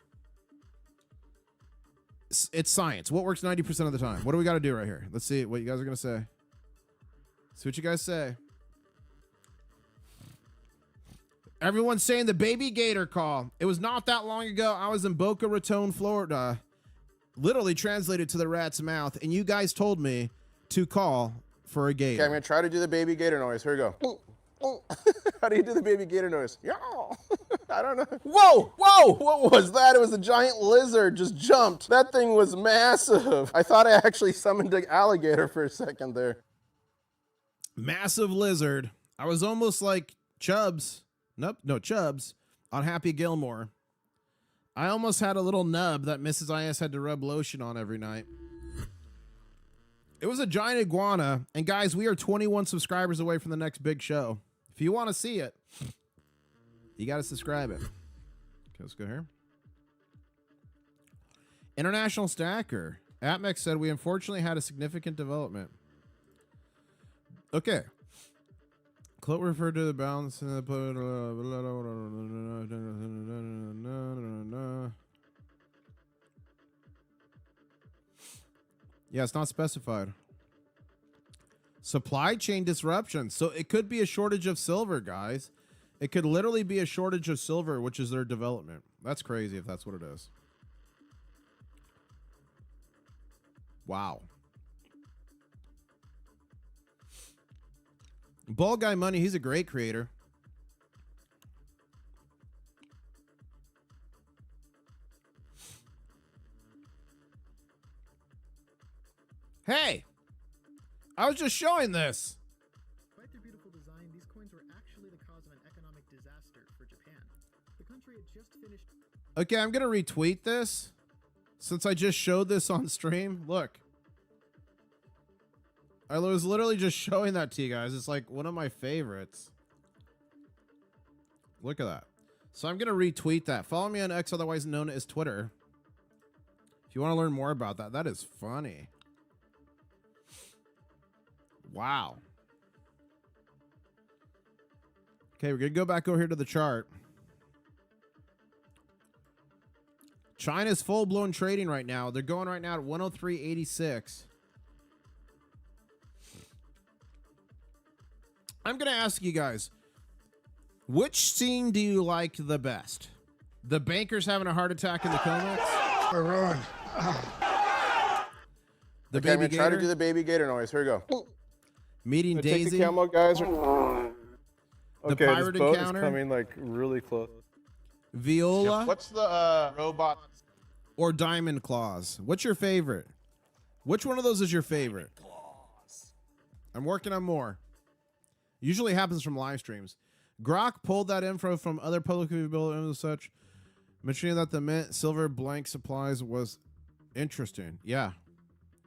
It's science. What works 90% of the time? What do we got to do right here? Let's see what you guys are going to say. See what you guys say. Everyone's saying the baby gator call. It was not that long ago. I was in Boca Raton, Florida. Literally translated to the rat's mouth. And you guys told me to call for a gator. Okay, I'm going to try to do the baby gator noise. Here we go. How do you do the baby gator noise? Yeah. I don't know. Whoa, whoa, what was that? It was a giant lizard just jumped. That thing was massive. I thought I actually summoned an alligator for a second there. Massive lizard. I was almost like Chubbs. Nope, no, Chubbs on Happy Gilmore. I almost had a little nub that Mrs. IS had to rub lotion on every night. It was a giant iguana. And guys, we are 21 subscribers away from the next big show. If you want to see it, you got to subscribe it. Okay, let's go here. International Stacker. Atmex said we unfortunately had a significant development. Okay. Cloak referred to the balance in the yeah, it's not specified. Supply chain disruption. So it could be a shortage of silver, guys. It could literally be a shortage of silver, which is their development. That's crazy if that's what it is. Wow. Ball Guy Money, he's a great creator. Hey, I was just showing this. Despite their beautiful design, these coins were actually the cause of an economic disaster for Japan. The country had just finished. Okay, I'm going to retweet this since I just showed this on stream. Look. I was literally just showing that to you guys. It's like one of my favorites. Look at that. So I'm going to retweet that. Follow me on X, otherwise known as Twitter. If you want to learn more about that, that is funny. Wow. Okay, we're going to go back over here to the chart. China's full-blown trading right now. They're going right now at 103.86. I'm going to ask you guys, which scene do you like the best? The bankers having a heart attack in the COMEX? The Okay, I'm baby gonna try to gator? do the baby gator noise. Here we go. Meeting I take the Daisy? camo, guys. Okay, pirate this boat encounter? is coming like really close. Viola? What's the robot? Or Diamond Claws? What's your favorite? Which one of those is your favorite? I'm working on more. Usually happens from live streams. Grok pulled that info from other publicly available and such, mentioning that the mint silver blank supplies was interesting. Yeah,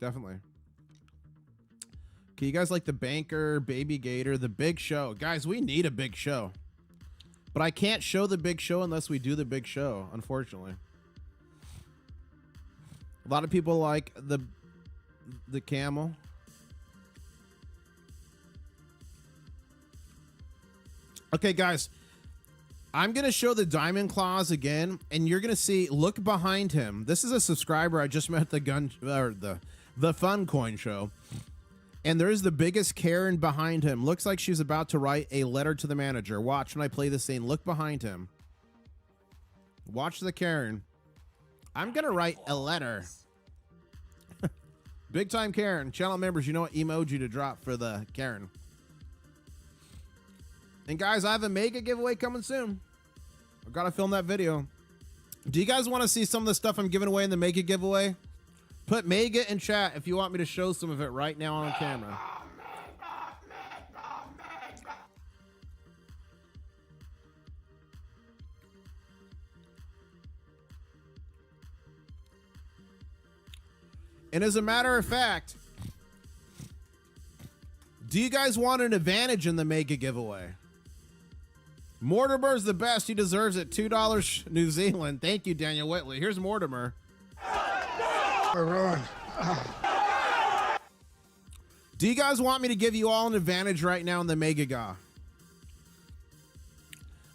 definitely. Okay, you guys like the banker, baby gator, the big show. Guys, we need a big show. But I can't show the big show unless we do the big show, unfortunately. A lot of people like the camel. Okay, guys, I'm going to show the diamond claws again, and you're going to see, look behind him. This is a subscriber I just met at the Fun Coin show. And there's the biggest Karen behind him. Looks like she's about to write a letter to the manager. Watch when I play this scene. Look behind him. Watch the Karen. I'm going to write a letter. Big time Karen. Channel members, you know what emoji to drop for the Karen. And guys, I have a mega giveaway coming soon. I've got to film that video. Do you guys want to see some of the stuff I'm giving away in the mega giveaway? Put mega in chat if you want me to show some of it right now on camera. And as a matter of fact, do you guys want an advantage in the mega giveaway? Mortimer's the best. He deserves it. $2 New Zealand. Thank you, Daniel Whitley. Here's Mortimer. Do you guys want me to give you all an advantage right now in the Mega Ga?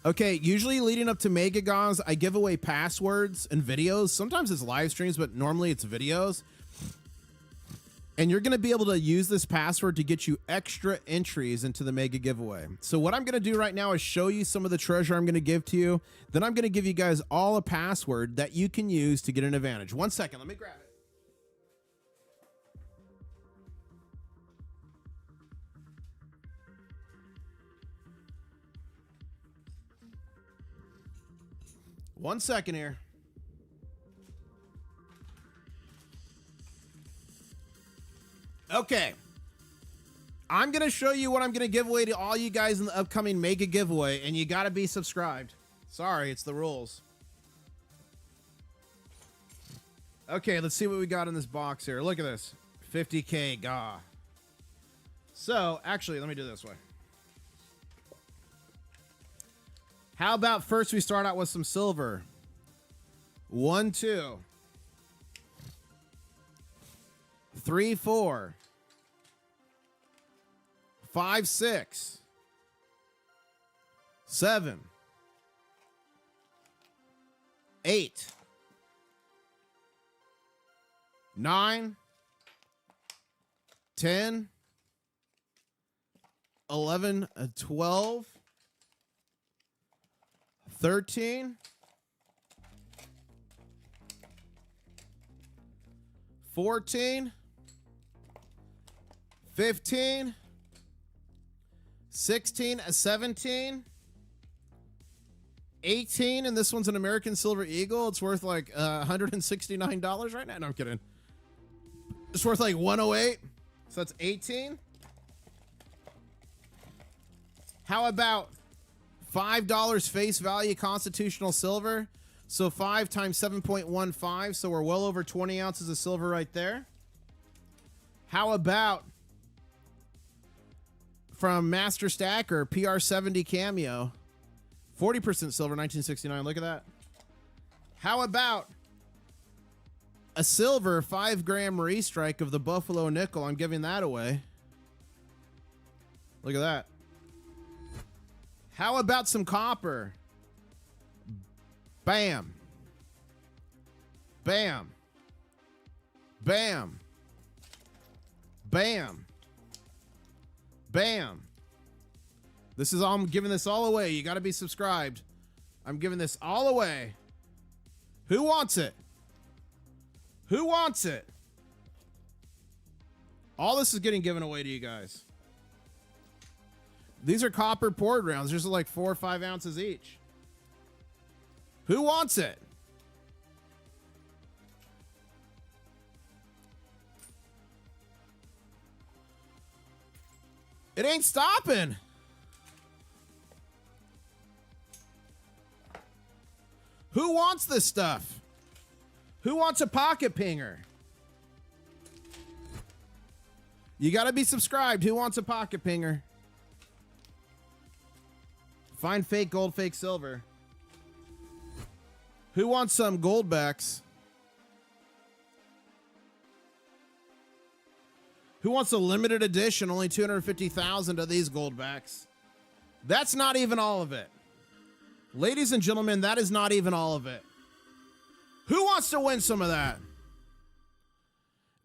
Okay, usually leading up to Mega Gas, I give away passwords and videos. Sometimes it's live streams, but normally it's videos. And you're going to be able to use this password to get you extra entries into the mega giveaway. So what I'm going to do right now is show you some of the treasure I'm going to give to you. Then I'm going to give you guys all a password that you can use to get an advantage. 1 second, let me grab it. One second here. Okay. I'm going to show you what I'm going to give away to all you guys in the upcoming mega giveaway, and you got to be subscribed. Sorry, it's the rules. Okay, let's see what we got in this box here. Look at this. 50K, gah. So, actually, let me do it this way. How about first we start out with some silver? 1, 2, 3, 4, 5, 6, 7, 8, 9, 10, 11, 12, 13, 14, 15, 16, 17, 18, and this one's an American Silver Eagle. It's worth like $169 right now. No, I'm kidding. It's worth like 108. So that's 18. How about $5 face value constitutional silver? So 5 times 7.15. So we're well over 20 ounces of silver right there. How about from Master Stacker, PR70 Cameo, 40% silver, 1969. Look at that. How about a silver 5-gram restrike of the Buffalo Nickel? I'm giving that away. Look at that. How about some copper? Bam. Bam. Bam. Bam. Bam. This is all, I'm giving this all away. You got to be subscribed. I'm giving this all away. Who wants it? Who wants it? All this is getting given away to you guys. These are copper poured rounds. There's like 4 or 5 ounces each. Who wants it? It ain't stopping. Who wants this stuff? Who wants a pocket pinger? You got to be subscribed. Who wants a pocket pinger? Find fake gold, fake silver. Who wants some goldbacks? Who wants a limited edition? Only 250,000 of these goldbacks. That's not even all of it. Ladies and gentlemen, that is not even all of it. Who wants to win some of that?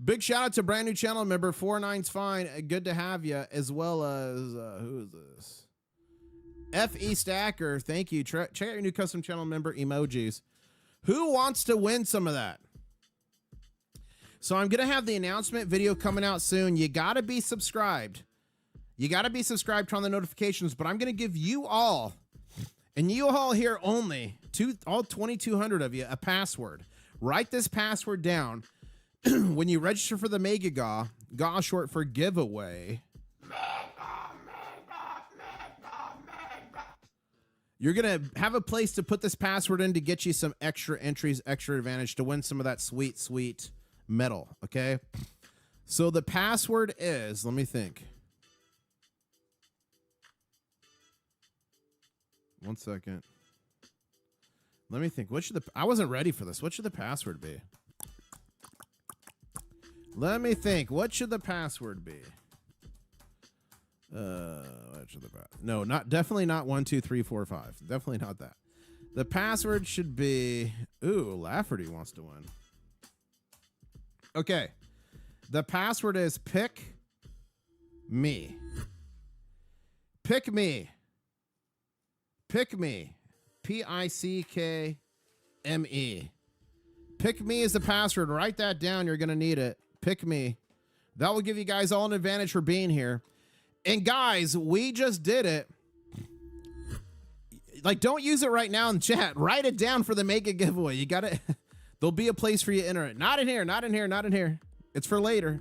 Big shout out to brand new channel member 49's Fine. Good to have you, as well as who is this? Intl-Stacker. Thank you. Check out your new custom channel member emojis. Who wants to win some of that? So I'm going to have the announcement video coming out soon. You got to be subscribed. You got to be subscribed, turn on the notifications, but I'm going to give you all, and you all here only, all 2,200 of you, a password. Write this password down when you register for the Mega GAW, GAW short for giveaway. You're going to have a place to put this password in to get you some extra entries, extra advantage to win some of that sweet, sweet metal, okay? So the password is, let me think. 1 second. Let me think. What should I wasn't ready for this. What should the password be? Let me think. What should the password be? What should the no, definitely not 1 2 3 4 5. Definitely not that. The password should be, ooh, Lafferty wants to win. Okay. The password is pick me. Pick me. Pick me. Pickme. Pick me is the password. Write that down. You're going to need it. Pick me. That will give you guys all an advantage for being here. And guys, we just did it. Like, don't use it right now in chat. Write it down for the Mega giveaway. You got it. There'll be a place for you to enter it. Not in here. Not in here. Not in here. It's for later.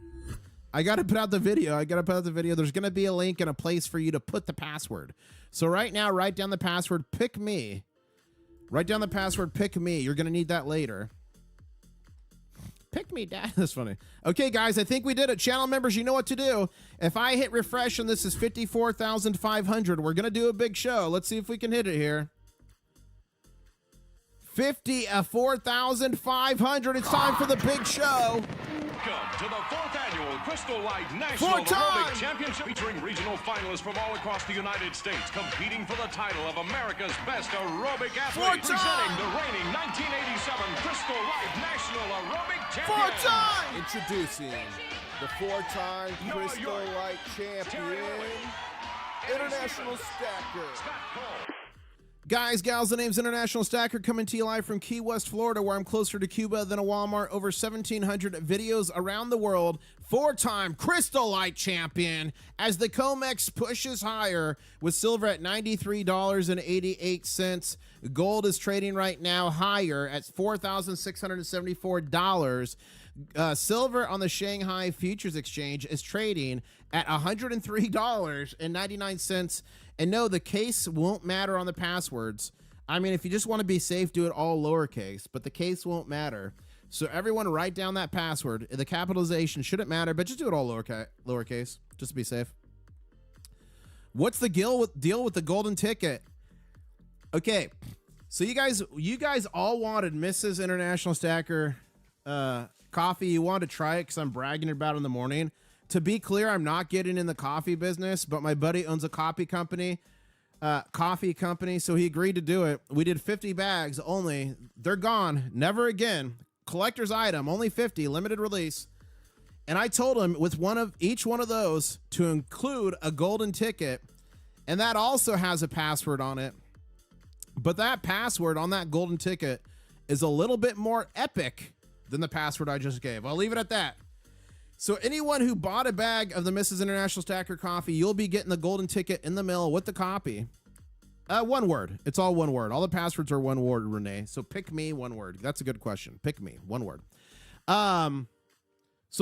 I got to put out the video. There's going to be a link and a place for you to put the password. So right now, write down the password, pick me. Write down the password, pick me. You're going to need that later. Pick me, Dad. That's funny. Okay, guys, I think we did it. Channel members, you know what to do. If I hit refresh and this is 54,500, we're going to do a big show. Let's see if we can hit it here. 4,500. It's time for the big show. Welcome to the 4th annual Crystal Light National Aerobic Championship, featuring regional finalists from all across the United States competing for the title of America's Best Aerobic Athlete, presenting the reigning 1987 Crystal Light National Aerobic Champion. Introducing the 4-time Crystal Light Champion, International Stacker. Guys, gals, the name's International Stacker, coming to you live from Key West, Florida, where I'm closer to Cuba than a Walmart. Over 1,700 videos around the world. 4-time Crystal Light Champion as the COMEX pushes higher with silver at $93.88. Gold is trading right now higher at $4,674. Silver on the Shanghai Futures Exchange is trading at $103.99. And no, the case won't matter on the passwords. I mean, if you just want to be safe, do it all lowercase, but the case won't matter. So everyone write down that password. The capitalization shouldn't matter, but just do it all lowercase, just to be safe. What's the deal with the golden ticket? Okay, so you guys all wanted Mrs. International Stacker coffee. You wanted to try it because I'm bragging about it in the morning. To be clear, I'm not getting in the coffee business, but my buddy owns a coffee company, so he agreed to do it. We did 50 bags only. They're gone. Never again. Collector's item, only 50, limited release. And I told him with each one of those to include a golden ticket, and that also has a password on it. But that password on that golden ticket is a little bit more epic than the password I just gave. I'll leave it at that. So anyone who bought a bag of the Mrs. International Stacker coffee, you'll be getting the golden ticket in the mail with the copy. One word. It's all one word. All the passwords are one word, Renee. So pick me, one word. That's a good question. Pick me, one word. So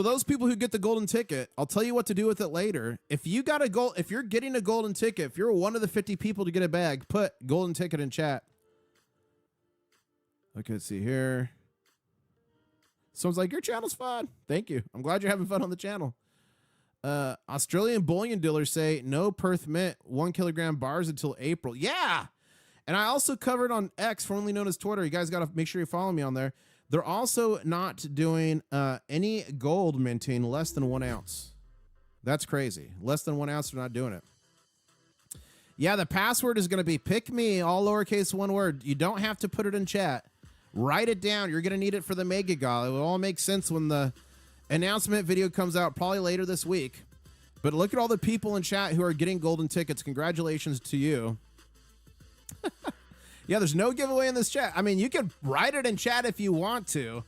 those people who get the golden ticket, I'll tell you what to do with it later. If you're getting a golden ticket, if you're one of the 50 people to get a bag, put golden ticket in chat. Okay, let's see here. Someone's like, your channel's fun. Thank you. I'm glad you're having fun on the channel. Australian bullion dealers say no Perth Mint 1 kilogram bars until April. Yeah. And I also covered on X, formerly known as Twitter. You guys got to make sure you follow me on there. They're also not doing any gold minting less than 1 ounce. That's crazy. Less than 1 ounce, they're not doing it. Yeah, the password is going to be pick me, all lowercase, one word. You don't have to put it in chat. Write it down. You're going to need it for the Mega Gala. It will all make sense when the announcement video comes out, probably later this week. But look at all the people in chat who are getting golden tickets. Congratulations to you. Yeah, there's no giveaway in this chat. I mean, you can write it in chat if you want to,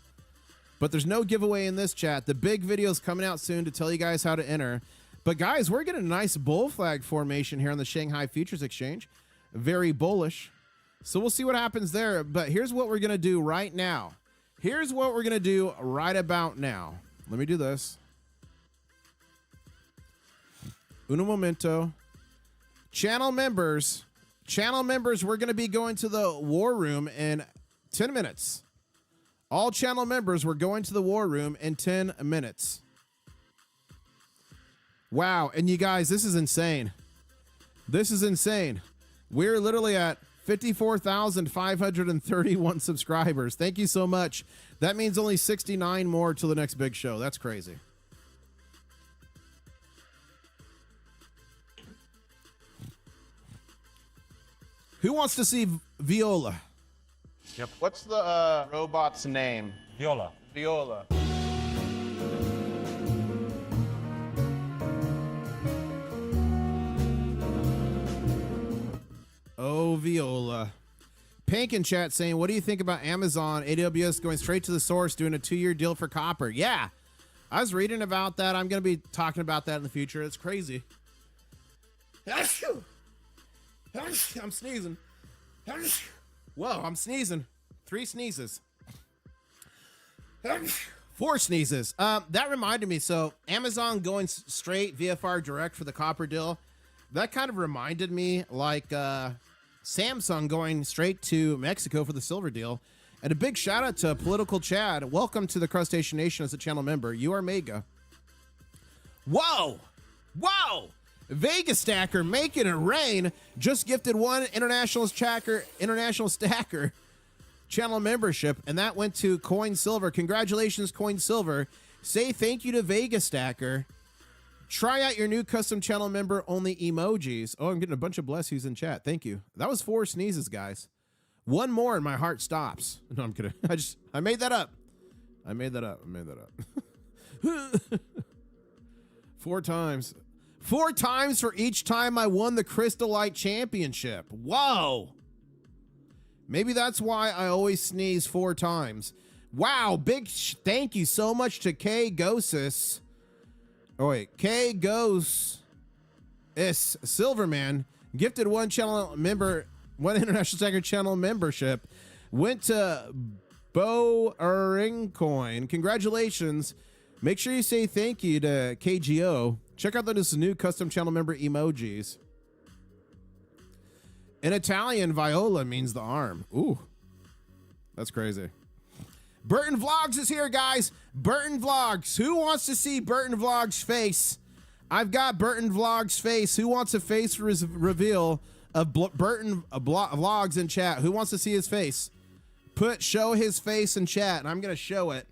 but there's no giveaway in this chat. The big video is coming out soon to tell you guys how to enter. But guys, we're getting a nice bull flag formation here on the Shanghai Futures Exchange. Very bullish. So we'll see what happens there. But here's what we're going to do right now. Here's what we're going to do right about now. Let me do this. Uno momento. Channel members, we're going to be going to the war room in 10 minutes. All channel members, we're going to the war room in 10 minutes. Wow. And you guys, this is insane. This is insane. We're literally at 54,531 subscribers. Thank you so much. That means only 69 more till the next big show. That's crazy. Who wants to see Viola? Yep. What's the robot's name? Viola. Viola. Oh, Viola. Pink in chat saying, what do you think about Amazon AWS going straight to the source, doing a 2-year deal for copper? Yeah, I was reading about that. I'm going to be talking about that in the future. It's crazy. I'm sneezing. Whoa, I'm sneezing. 3 sneezes. 4 sneezes. That reminded me. So Amazon going straight VFR direct for the copper deal. That kind of reminded me like Samsung going straight to Mexico for the silver deal. And a big shout out to Political Chad. Welcome to the Crustacean Nation as a channel member. You are mega. Whoa! Whoa! Vegas Stacker making it rain. Just gifted one International Stacker channel membership, and that went to Coin Silver. Congratulations, Coin Silver. Say thank you to Vegas Stacker. Try out your new custom channel member only emojis. Oh, I'm getting a bunch of bless yous in chat. Thank you. That was 4 sneezes, guys. One more and my heart stops. No, I'm kidding. I made that up. I made that up. 4 times. 4 times for each time I won the Crystal Light Championship. Whoa. Maybe that's why I always sneeze 4 times. Wow. Big thank you so much to K Gosis. Oh, wait. K Ghost is Silverman. Gifted one channel member, one International Stacker channel membership. Went to Bo Coin. Congratulations. Make sure you say thank you to KGO. Check out this new custom channel member emojis. In Italian, viola means the arm. Ooh, that's crazy. Burton Vlogs is here, guys. Burton Vlogs. Who wants to see Burton Vlogs' face? I've got Burton Vlogs' face. Who wants a face reveal of Burton Vlogs in chat? Who wants to see his face? Show his face in chat, and I'm going to show it.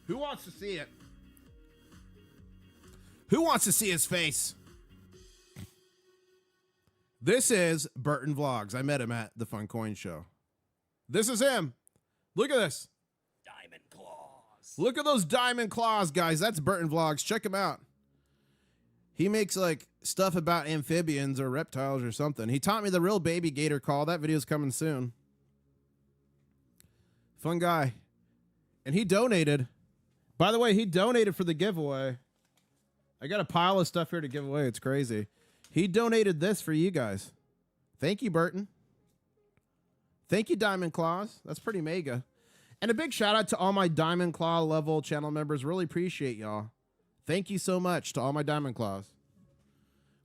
Who wants to see it? Who wants to see his face? This is Burton Vlogs. I met him at the Fun Coin Show. This is him. Look at this. Diamond claws. Look at those diamond claws, guys. That's Burton Vlogs. Check him out. He makes like stuff about amphibians or reptiles or something. He taught me the real baby gator call. That video's coming soon. Fun guy. And he donated. By the way, he donated for the giveaway. I got a pile of stuff here to give away. It's crazy. He donated this for you guys. Thank you, Burton. Thank you, Diamond Claws. That's pretty mega. And a big shout out to all my Diamond Claw level channel members. Really appreciate y'all. Thank you so much to all my Diamond Claws.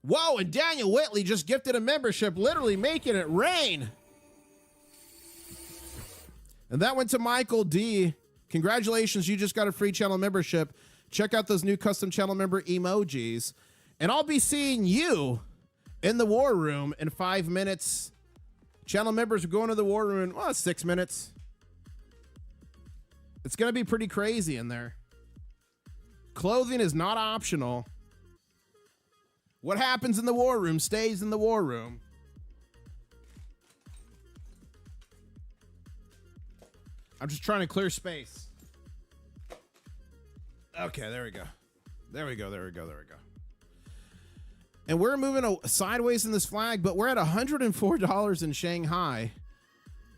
Whoa, and Daniel Whitley just gifted a membership, literally making it rain. And that went to Michael D. Congratulations, you just got a free channel membership. Check out those new custom channel member emojis. And I'll be seeing you in the war room in 5 minutes. Channel members are going to the war room in 6 minutes. It's going to be pretty crazy in there. Clothing is not optional. What happens in the war room stays in the war room. I'm just trying to clear space. Okay, there we go. There we go. And we're moving sideways in this flag, but we're at $104 in Shanghai.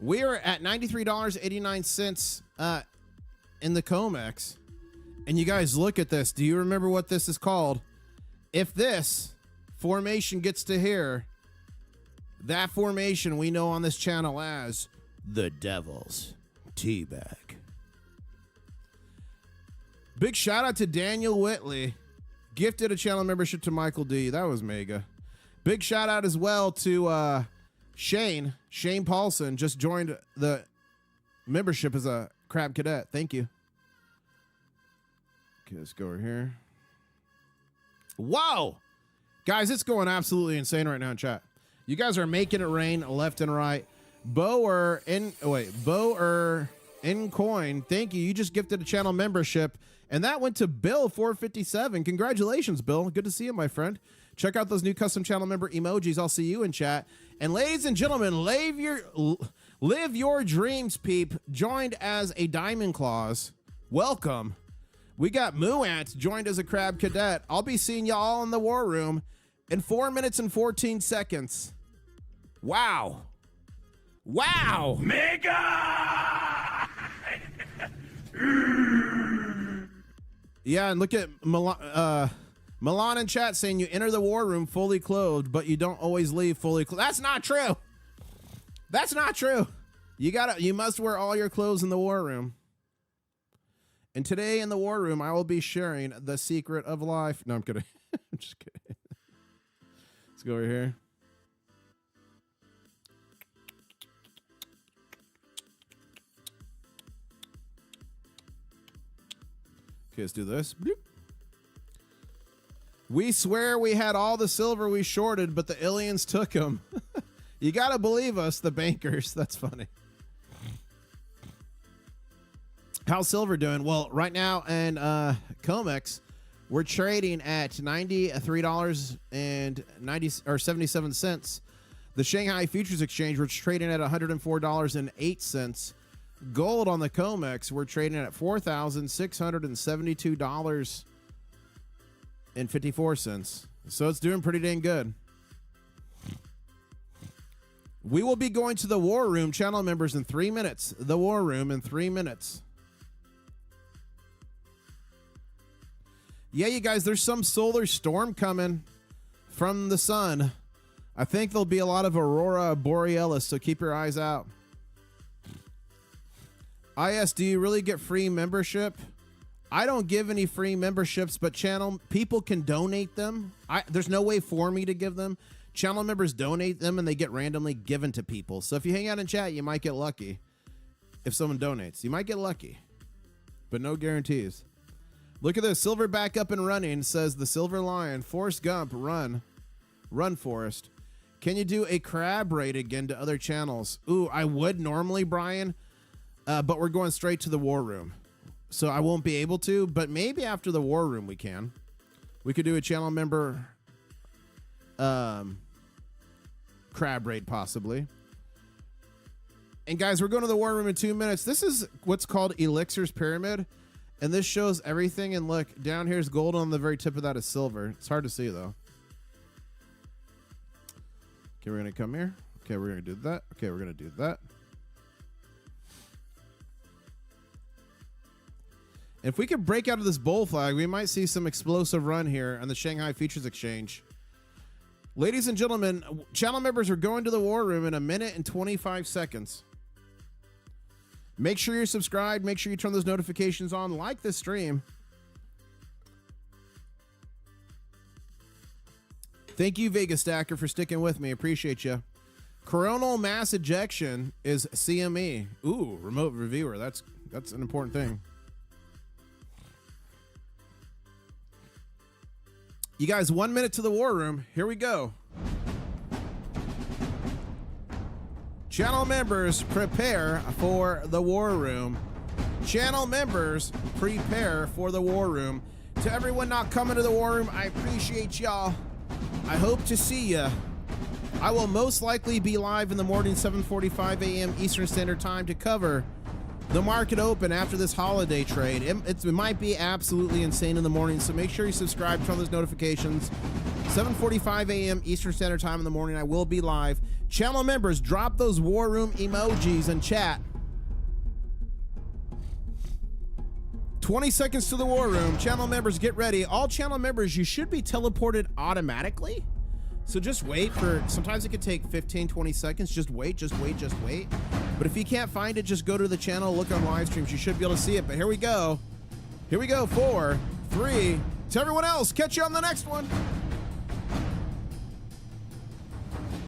We are at $93.89 in the COMEX. And you guys look at this. Do you remember what this is called? If this formation gets to here, that formation we know on this channel as the Devil's Teabag. Big shout out to Daniel Whitley. Gifted a channel membership to Michael D. That was mega. Big shout out as well to Shane Paulson. Just joined the membership as a Crab Cadet. Thank you. Okay, let's go over here. Wow. Guys, it's going absolutely insane right now in chat. You guys are making it rain left and right. Boer in coin. Thank you. You just gifted a channel membership. And that went to Bill 457. Congratulations, Bill. Good to see you, my friend. Check out those new custom channel member emojis. I'll see you in chat. And ladies and gentlemen, live your dreams, peep. Joined as a Diamond Claws. Welcome. We got Muant joined as a Crab Cadet. I'll be seeing y'all in the war room in 4 minutes and 14 seconds. Wow. Wow. Mega! Yeah, and look at Milan in chat saying you enter the war room fully clothed, but you don't always leave fully clothed. That's not true. That's not true. You must wear all your clothes in the war room. And today in the war room, I will be sharing the secret of life. No, I'm kidding. I'm just kidding. Let's go over here. Okay, let's do this. Bloop. We swear we had all the silver we shorted, but the aliens took them. You gotta believe us, the bankers. That's funny. How's silver doing? Well, right now in COMEX, we're trading at $93.77. The Shanghai Futures Exchange, we're trading at $104.08. Gold on the COMEX, we're trading at $4,672.54. So it's doing pretty dang good. We will be going to the War Room, channel members, in 3 minutes. The War Room in 3 minutes. Yeah, you guys, there's some solar storm coming from the sun. I think there'll be a lot of aurora borealis, so keep your eyes out. IS, do you really get free membership? I don't give any free memberships, but channel people can donate them. There's no way for me to give them. Channel members donate them, and they get randomly given to people. So if you hang out in chat, you might get lucky. If someone donates, you might get lucky, but no guarantees. Look at this. Silver back up and running, says the Silver Lion. Forrest Gump, run. Run, Forrest. Can you do a crab raid again to other channels? Ooh, I would normally, Brian, but we're going straight to the War Room. So I won't be able to, but maybe after the War Room we can. We could do a channel member crab raid, possibly. And guys, we're going to the War Room in 2 minutes. This is what's called Elixir's Pyramid. And this shows everything. And look, down here's gold. On the very tip of that is silver. It's hard to see, though. Okay, we're going to come here. Okay, we're going to do that. Okay, we're going to do that. If we could break out of this bull flag, we might see some explosive run here on the Shanghai Futures Exchange. Ladies and gentlemen, channel members are going to the War Room in 1 minute and 25 seconds. Make sure you're subscribed. Make sure you turn those notifications on. Like this stream. Thank you, Vegas-Stacker, for sticking with me. Appreciate you. Coronal mass ejection is CME. Ooh, remote reviewer. That's an important thing. You guys, 1 minute to the War Room. Here we go. Channel members, prepare for the War Room. Channel members, prepare for the War Room. To everyone not coming to the War Room, I appreciate y'all. I hope to see ya. I will most likely be live in the morning, 7:45 a.m. Eastern Standard Time, to cover the market open after this holiday trade. It might be absolutely insane in the morning, so make sure you subscribe, turn on those notifications. 7:45 a.m. Eastern Standard Time in the morning, I will be live. Channel members, drop those War Room emojis in chat. 20 seconds to the War Room. Channel members, get ready. All channel members, you should be teleported automatically. So just wait for, sometimes it could take 15, 20 seconds. Just wait, just wait, just wait. But if you can't find it, just go to the channel, look on live streams. You should be able to see it. But here we go. Here we go. 4, 3. To everyone else, catch you on the next one.